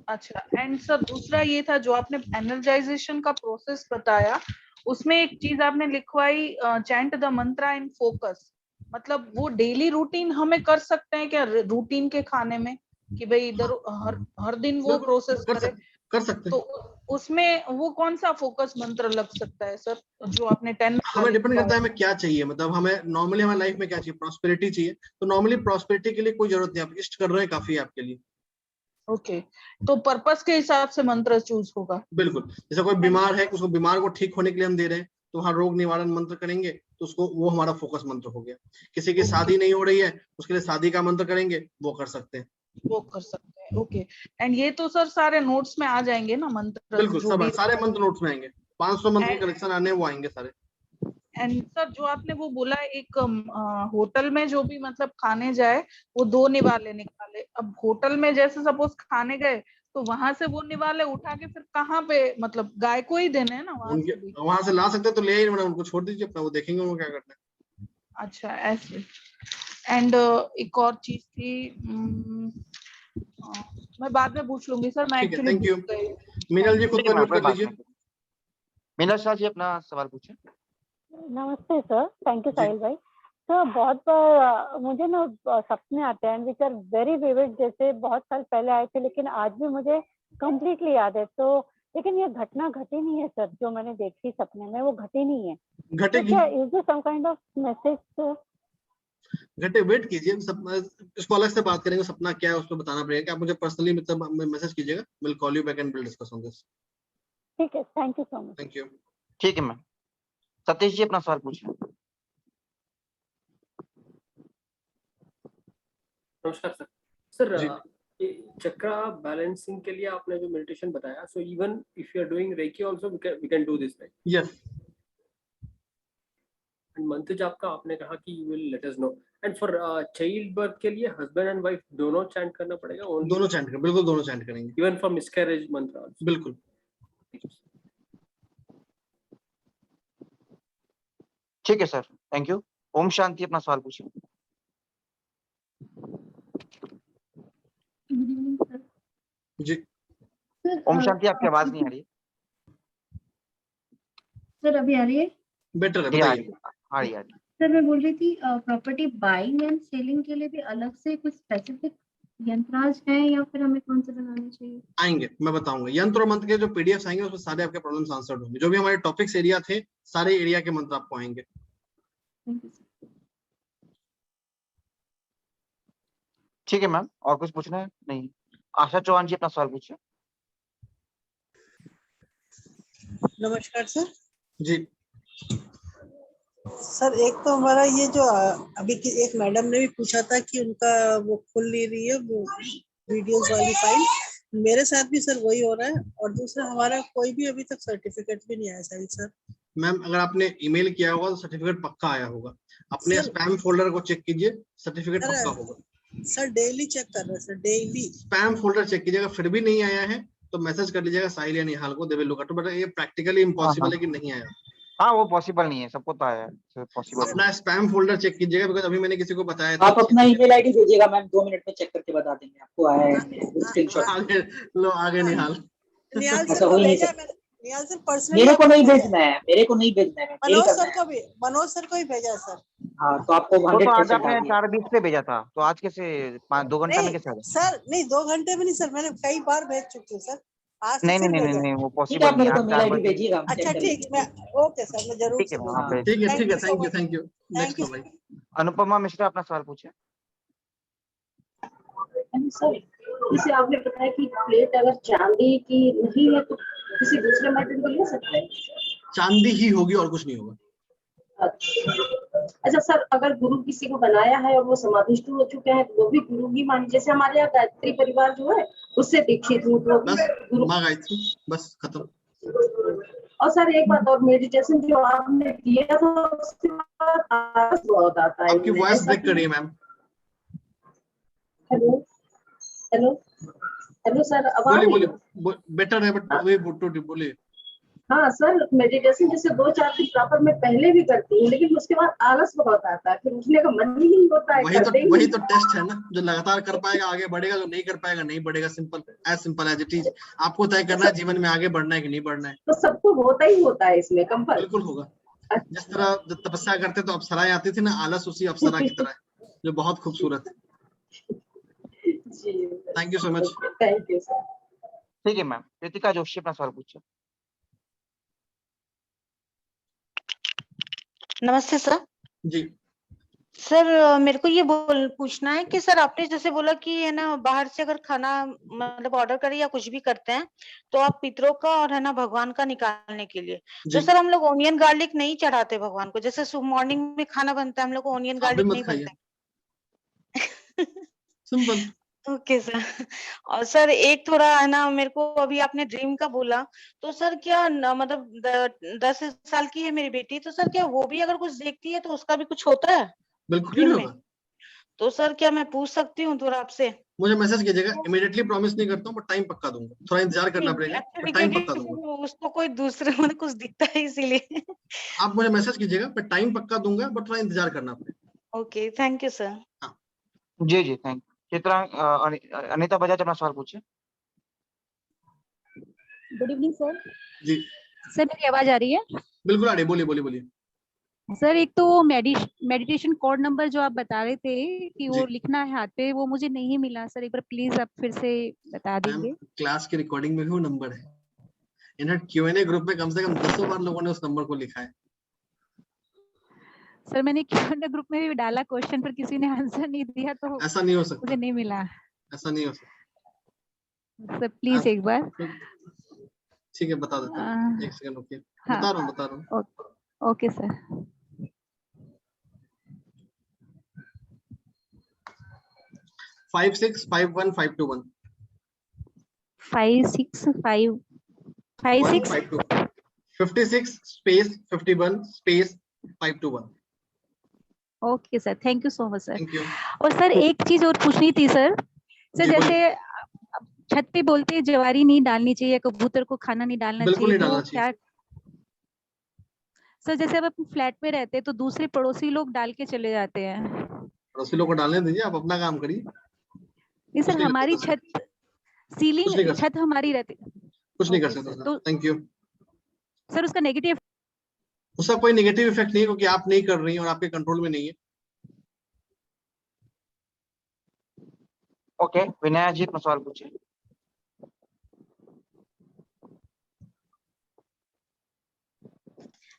अच्छा, एंड सर दूसरा ये था जो आपने एनर्जाइजेशन का प्रोसेस बताया, उसमें एक चीज आपने लिखवाई, chant the mantra in focus, मतलब वो डेली रूटीन हमें कर सकते हैं क्या रूटीन के खाने में, कि भाई इधर हर दिन वो प्रोसेस कर सकते हैं। तो उसमें वो कौन सा फोकस मंत्र लग सकता है सर जो आपने 10? हमें डिपेंड करता है हमें क्या चाहिए, मतलब हमें नॉर्मली हमारी लाइफ में क्या चाहिए, प्रॉस्पेरिटी चाहिए, तो नॉर्मली प्रॉस्पेरिटी के लिए कोई जरूरत नहीं, आप इष्ट कर रहे हैं काफी है आपके लिए। ओके, तो पर्पस के हिसाब से मंत्र चूज होगा। बिल्कुल, जैसे कोई बीमार है, उसको बीमार को ठीक होने के लिए हम दे रहे हैं, तो वहाँ रोग निवारण मंत्र करेंगे, तो उसको वो हमारा फोकस मंत्र हो गया। किसी की शादी नहीं हो रही है, उसके लिए शादी का मंत्र करेंगे, वो कर सकते हैं। ओके, एंड ये तो सर सारे नोट्स में आ जाएंगे ना मंत्र? बिल्कुल, सब सारे मंत्र नोट्स में आएंगे, 500 मंत्र के कलेक्शन आने वो आएंगे सारे। एंड सर जो आपने वो बोला एक होटल में जो भी मतलब खाने जाए वो 2 निवाले निकाले, अब होटल में जैसे सपोज खाने गए तो वहां से वो निवाले उठा के फिर कहाँ पे, मतलब गाय को ही देने हैं ना वहां से ला सकते तो ले ही, उनको छोड़ दीजिए अपना, वो देखेंगे वो क्या करना है। अच्छा ऐसे। एंड एक और चीज थी, मैं बाद में पूछ लूंगी सर, मैं एक्चुअली थैंक यू। मीनल जी खुद कर लीजिए। मीनाक्षा जी अपना सवाल पूछे। नमस्ते सर, थैंक यू जी साहिल भाई। सर बहुत बार मुझे ना सपने आते हैं विच आर वेरी विविड, जैसे बहुत साल पहले आए थे लेकिन आज भी मुझे कंप्लीटली याद है। तो लेकिन ये घटना घटी नहीं है सर, जो मैंने देखी सपने में वो घटी नहीं है। तो घटेगी, क्या is this some kind of message sir? घटे वेट कीजिए, इसको अलग से बात करेंगे, सपना क्या है उसको बताना पड़ेगा कि आप मुझे पर्सनली मतलब मैसेज कीजिएगा, will call you back and will discuss on this. ठीक है, thank you so much. Thank you. ठीक है मैम। सतीश जी अपना सवाल पूछे। नमस्कार sir. Sir ji chakra balancing के लिए आपने जो मेडिटेशन बताया, so even if you are doing reiki also we can do this, right? Yes. And mantra जाप का आपने कहा कि you will let us know. And for child birth के लिए हस्बैंड एंड वाइफ दोनों चैंट करना पड़ेगा? ओनली दोनों चैंट करेंगे, बिल्कुल दोनों चैंट करेंगे। इवन फॉर मिसकैरेज मंत्र आल्सो? बिल्कुल। ठीक है sir, thank you. Om Shanti अपना सवाल पूछिए। जी ओम शांति आपकी आवाज नहीं आ रही है। सर अभी आ रही है? बेटर है, जी आ बताइए। रही आ रही है। सर मैं बोल रही थी प्रॉपर्टी बाइंग एंड सेलिंग के लिए भी अलग से कुछ स्पेसिफिक यंत्राज है या फिर हमें कौन से बनाने चाहिए? आएंगे, मैं बताऊंगा। यंत्र और मंत्र के जो पीडीएफ आएंगे उसमें सारे आपके प्रॉब्लम्स आंसर्ड होंगे। जो भी हमारे टॉपिक्स एरिया थे, सारे एरिया के मंत्र आपको आएंगे। Thank you sir. ठीक है मैम, और कुछ पूछना है? नहीं। आशा चौहान जी अपना सवाल पूछिए। नमस्कार सर। जी सर एक तो हमारा ये जो अभी की एक मैडम ने भी पूछा था कि उनका वो खुल नहीं रही है वो वीडियोस वाली फाइल, मेरे साथ भी सर वही हो रहा है। और दूसरा हमारा कोई भी अभी तक सर्टिफिकेट भी नहीं आया साहिल सर। मैम, अगर आपने ईमेल किया होगा तो सर्टिफिकेट पक्का आया होगा। अपने सर, स्पैम फोल्डर को चेक कीजिए, सर्टिफिकेट पक्का होगा। सर डेली चेक कर रहे हैं sir, daily spam folder check कीजिएगा, फिर भी नहीं आया है तो मैसेज कर लीजिएगा साहिल या निहाल को, they will look at. But ये प्रैक्टिकली इम्पॉसिबल है कि नहीं आया। हाँ वो पॉसिबल नहीं है, सबको तो आया है, पॉसिबल अपना स्पैम फोल्डर चेक कीजिएगा, बिकॉज़ अभी मैंने किसी को बताया था। आप अपना ईमेल आईडी भेजिएगा मैम, 2 मिनट में चेक करके बता देंगे आपको आया है स्क्रीनशॉट। आगे लो, आगे निहाल। निहाल ऐसा सर हो को ही नहीं भेजा सकता। मैंने, निहाल सर पर्सनली मेरे को नहीं भेजना है, मेरे को नहीं भेजना है, मेल मनोज करना सर है। को भी, मनोज सर को ही भेजा सर। हाँ तो आपको वो तो आज 100% आपने आ गया। 4:20 पे भेजा था, तो आज कैसे 2 घंटा में नहीं कैसे आ गया? सर, नहीं 2 घंटे में नहीं सर, मैंने कई बार भेज चुकी हूँ सर, आज तो नहीं फिर नहीं नहीं भेजा। नहीं, वो ठीक है, पॉसिबल आप नहीं मेरे है। को आज मेल 4 आईडी बजे। भेजिएगा, हम अच्छा चेक कर ठीक, लेंगे। मैं ओके सर, मैं जरूर ठीक है से वहाँ भेजूंगी। पे। ठीक है, ठीक है, so much. Thank you. Next Thank you, लो भाई। अनुपमा मिश्रा अपना सवाल पूछे। सर जैसे आपने बताया कि प्लेट अगर चांदी की नहीं है तो किसी दूसरे मेथड को ले सकते हैं? चांदी ही होगी और कुछ नहीं होगा। अच्छा सर, अगर गुरु किसी को बनाया है और वो समाधिष्ट हो चुके हैं तो वो भी गुरु ही मान, जैसे हमारे यहाँ गायत्री परिवार जो है उससे दीक्षित हूँ तो बस गुरु। माँ गायत्री, बस खत्म। और सर एक बात और, मेडिटेशन जो आपने किया था उसके बाद आलस बहुत आता है। आपकी वॉइस ब्रेक कर रही है ma'am. Hello hello hello sir, अब आ बोलिए रही है? बोलिए, बेटर है बट अभी बोलिए। हाँ सर, मेडिटेशन जैसे 2-4 दिन प्रॉपर मैं पहले भी करती हूँ, लेकिन उसके बाद आलस बहुत आता है, फिर उठने का मन ही नहीं होता है। वही तो टेस्ट है ना, जो लगातार कर पाएगा आगे बढ़ेगा, जो नहीं कर पाएगा नहीं बढ़ेगा। Simple as it is. आपको तय करना है जीवन में आगे बढ़ना है कि नहीं बढ़ना है। तो सबको होता ही होता है इसमें कंपल। बिल्कुल होगा। जिस तरह जब तपस्या करते तो अप्सराएं आती थी ना, आलस उसी अप्सरा की तरह है, जो बहुत खूबसूरत है। Thank you so much. Thank you sir. ठीक है मैम। कृतिका जोशी अपना सवाल पूछे। नमस्ते सर। जी सर मेरे को ये पूछना है कि सर आपने जैसे बोला कि है ना बाहर से अगर खाना मतलब ऑर्डर करें या कुछ भी करते हैं तो आप पितरों का और है ना भगवान का निकालने के लिए, तो सर हम लोग ओनियन गार्लिक नहीं चढ़ाते भगवान को। जैसे सुबह मॉर्निंग में खाना बनता है, हम लोग को ओनियन आप भी गार्लिक मत नहीं खाइए, बनता। सिंपल। Okay sir. और सर एक थोड़ा है ना, मेरे को अभी आपने ड्रीम का बोला तो सर क्या मतलब 10 साल की है मेरी बेटी, तो सर क्या वो भी अगर कुछ देखती है तो उसका भी कुछ होता है बिल्कुल ड्रीम नहीं में? होगा। तो सर क्या मैं पूछ सकती हूँ थोड़ा आपसे? मुझे मैसेज कीजिएगा, इमीडिएटली प्रॉमिस नहीं करता हूँ बट टाइम पक्का दूंगा। थोड़ा इंतजार करना पड़ेगा बट टाइम पक्का दूंगा। उसको कोई दूसरे में कुछ दिखता है इसीलिए। आप मुझे मैसेज कीजिएगा, बट टाइम पक्का दूंगा, बट थोड़ा इंतजार करना पड़ेगा। Okay, thank you sir. जी जी थैंक यू। चित्रा अनिता बजाज अपना सवाल पूछे। Good evening sir. जी सर मेरी आवाज आ रही है? बिल्कुल आ रही है, बोलिए बोलिए बोलिए। सर एक तो मेडिटेशन कोड नंबर जो आप बता रहे थे कि वो लिखना है हाथ पे, वो मुझे नहीं मिला सर, एक बार प्लीज आप फिर से बता देंगे। क्लास की रिकॉर्डिंग में भी वो नंबर है। इनफैक्ट Q&A ग्रुप में कम से कम 10 बार लोगों ने उस नंबर को लिखा है। सर मैंने Q&A ग्रुप में भी डाला क्वेश्चन, पर किसी ने आंसर नहीं दिया, तो ऐसा नहीं हो सकता, मुझे नहीं मिला। ऐसा नहीं हो सकता सर प्लीज एक बार। ठीक है, बता देता हूँ, एक सेकंड रुकिए, बता रहा हूँ। Okay sir. 5651 56 space 51 space 521। Okay sir, thank you so much sir. Thank you. और सर एक चीज और पूछनी थी सर। सर जैसे छत पे बोलते हैं जवारी नहीं डालनी चाहिए, कबूतर को खाना नहीं डालना बिल्कुल चाहिए, नहीं तो डालना चाहिए। सर जैसे अब अपन फ्लैट में रहते हैं तो दूसरे पड़ोसी लोग डाल के चले जाते हैं। पड़ोसी लोग को डालने दीजिए, आप अपना काम करिए। नहीं सर, हमारी छत सीलिंग छत हमारी रहती, कुछ नहीं कर सकता सर। Thank you sir. उसका नेगेटिव, उसका कोई नेगेटिव इफेक्ट नहीं है, क्योंकि आप नहीं कर रही हैं और आपके कंट्रोल में नहीं है। ओके, विनय जी अपना सवाल पूछिए।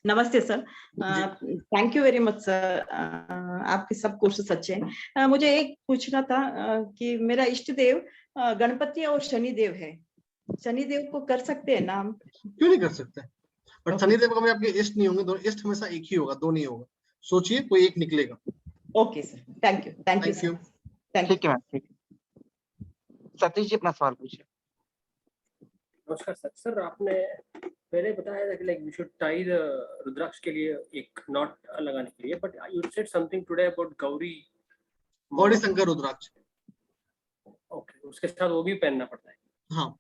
नमस्ते sir, thank you very much sir, आपके सब कोर्सेस अच्छे हैं। मुझे एक पूछना था कि मेरा इष्ट देव गणपति और शनिदेव है, शनिदेव को कर सकते हैं नाम? क्यों नहीं कर सकते, बट शनिदेव कभी आपके इष्ट नहीं होंगे, दोनों इष्ट हमेशा एक ही होगा, दो नहीं होगा। सोचिए, कोई एक निकलेगा। Okay sir, thank you thank you sir. ठीक है मैम, ठीक है। सतीश जी अपना सवाल पूछिए। नमस्कार सर। सर आपने पहले बताया था कि like we should tie the rudraksh के लिए एक नॉट लगाने के लिए, but you said something today about Gauri Shankar rudraksh. Okay, उसके साथ वो भी पहनना पड़ता है? हाँ,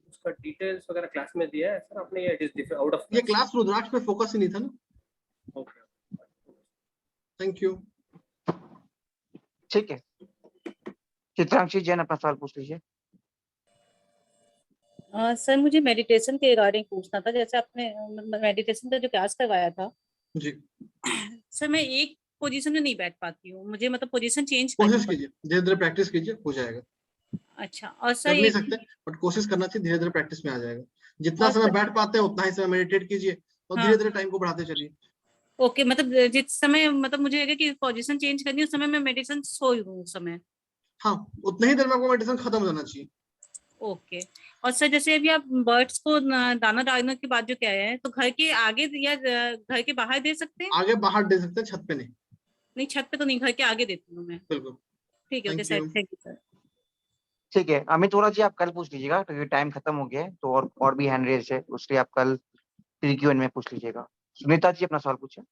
उसका डिटेल्स वगैरह क्लास में दिया है सर आपने, या इट इज आउट ऑफ? ये क्लास रुद्राक्ष पे फोकस ही नहीं था ना। Okay, thank you. ठीक है, चित्रांशी जैन अपना सवाल पूछ लीजिए। सर मुझे मेडिटेशन के रिगार्डिंग पूछना था। जैसे आपने मेडिटेशन का जो क्लास करवाया था जी, सर, मैं एक पोजीशन में नहीं बैठ पाती हूँ, मुझे मतलब पोजीशन चेंज कोशिश कीजिए, धीरे धीरे प्रैक्टिस कीजिए, हो जाएगा। अच्छा, और सर कर नहीं सकते बट कोशिश करना चाहिए, धीरे धीरे प्रैक्टिस में आ जाएगा। जितना समय बैठ पाते हैं उतना ही समय मेडिटेट कीजिए और धीरे धीरे टाइम को बढ़ाते चलिए। ओके, मतलब जिस समय मतलब मुझे लगे कि पोजीशन चेंज करनी है, उस समय मैं मेडिटेशन सो लूं उस समय। हाँ, उतना ही देर में आपको मेडिटेशन खत्म हो जाना चाहिए। ओके। और सर जैसे अभी आप बर्ड्स को दाना डालने की बात जो कह रहे हैं, तो घर के आगे या घर के बाहर दे सकते हैं? आगे बाहर दे सकते हैं, छत पे नहीं। नहीं, छत पे तो नहीं, घर के आगे देती हूँ मैं। बिल्कुल, ठीक है, okay sir, thank you sir. ठीक है, अमित वोरा जी आप कल पूछ लीजिएगा क्योंकि टाइम खत्म हो गया है, तो और भी हैंड रेज है, उसलिए आप कल Q&A में पूछ लीजिएगा। सुनीता जी अपना सवाल पूछिए।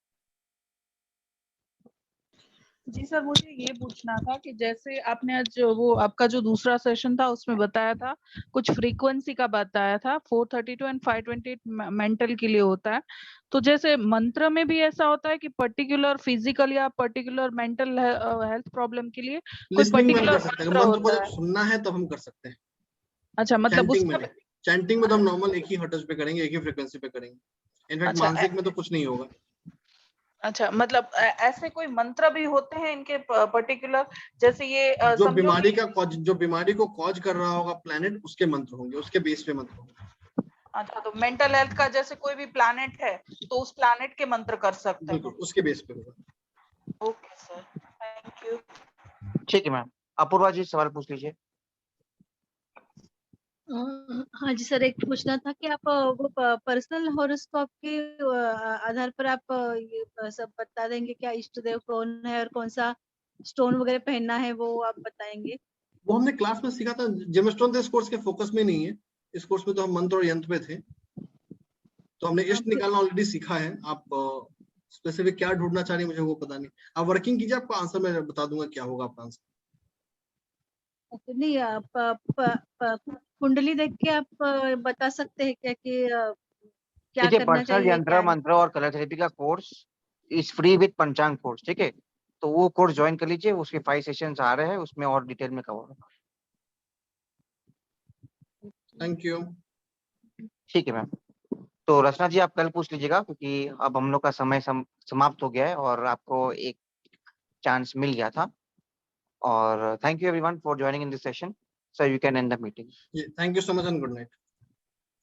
जी सर, मुझे ये पूछना था कि जैसे आपने आज वो आपका जो दूसरा सेशन था उसमें बताया था, कुछ फ्रीक्वेंसी का बताया था, 432 एंड 528 मेंटल के लिए होता है। तो जैसे मंत्र में भी ऐसा होता है कि पर्टिकुलर फिजिकल या पर्टिकुलर मेंटल हेल्थ प्रॉब्लम के लिए कोई पर्टिकुलर मंत्र होता है? सुनना है तब हम कर सकते हैं। अच्छा, मतलब चैंटिंग में तो हम नॉर्मल एक ही हर्ट्ज पे करेंगे, एक ही फ्रीक्वेंसी पे करेंगे। इनफैक्ट मानसिक में तो कुछ नहीं होगा। अच्छा, मतलब ऐसे कोई मंत्र भी होते हैं इनके पर्टिकुलर, जैसे ये जो बीमारी को कॉज कर रहा होगा प्लैनेट, उसके मंत्र होंगे, उसके बेस पे मंत्र होंगे। अच्छा, तो मेंटल हेल्थ का जैसे कोई भी प्लैनेट है तो उस प्लैनेट के मंत्र कर सकते हैं? बिल्कुल, उसके बेस पे होगा। Okay sir, thank you. ठीक है मैम, अपूर्वा जी सवाल पूछ लीजिए। हाँ जी सर, एक पूछना था कि आप वो पर्सनल हॉरोस्कोप के आधार पर आप ये सब बता देंगे क्या, इष्ट देव कौन है और कौन सा स्टोन वगैरह पहनना है, वो आप बताएंगे? वो हमने क्लास में सीखा था। जेमस्टोन तो इस कोर्स के फोकस में नहीं है, इस कोर्स में तो हम मंत्र और यंत्र पे थे, तो हमने इष्ट निकालना ऑलरेडी सीखा है। आप स्पेसिफिक क्या ढूंढना चाह रही है मुझे वो पता नहीं, आप वर्किंग कीजिए, आपको आंसर मैं बता दूंगा क्या होगा आपका आंसर। नहीं, आप कुंडली देख के आप बता सकते हैं क्या कि क्या ठीक है, करना पर्सनल चाहिए यंत्र क्या? मंत्र और कलर थेरेपी का कोर्स इज फ्री विद पंचांग कोर्स, ठीक है, तो वो कोर्स ज्वाइन कर लीजिए, उसके 5 सेशंस आ रहे हैं, उसमें और डिटेल में कवर होगा। Thank you. ठीक है मैम। तो रचना जी आप कल पूछ लीजिएगा, क्योंकि अब हम लोग का समय समाप्त हो गया है और आपको एक चांस मिल गया था। और thank you everyone for joining in this session. Sir you can and the meeting. Thank you so much and good night.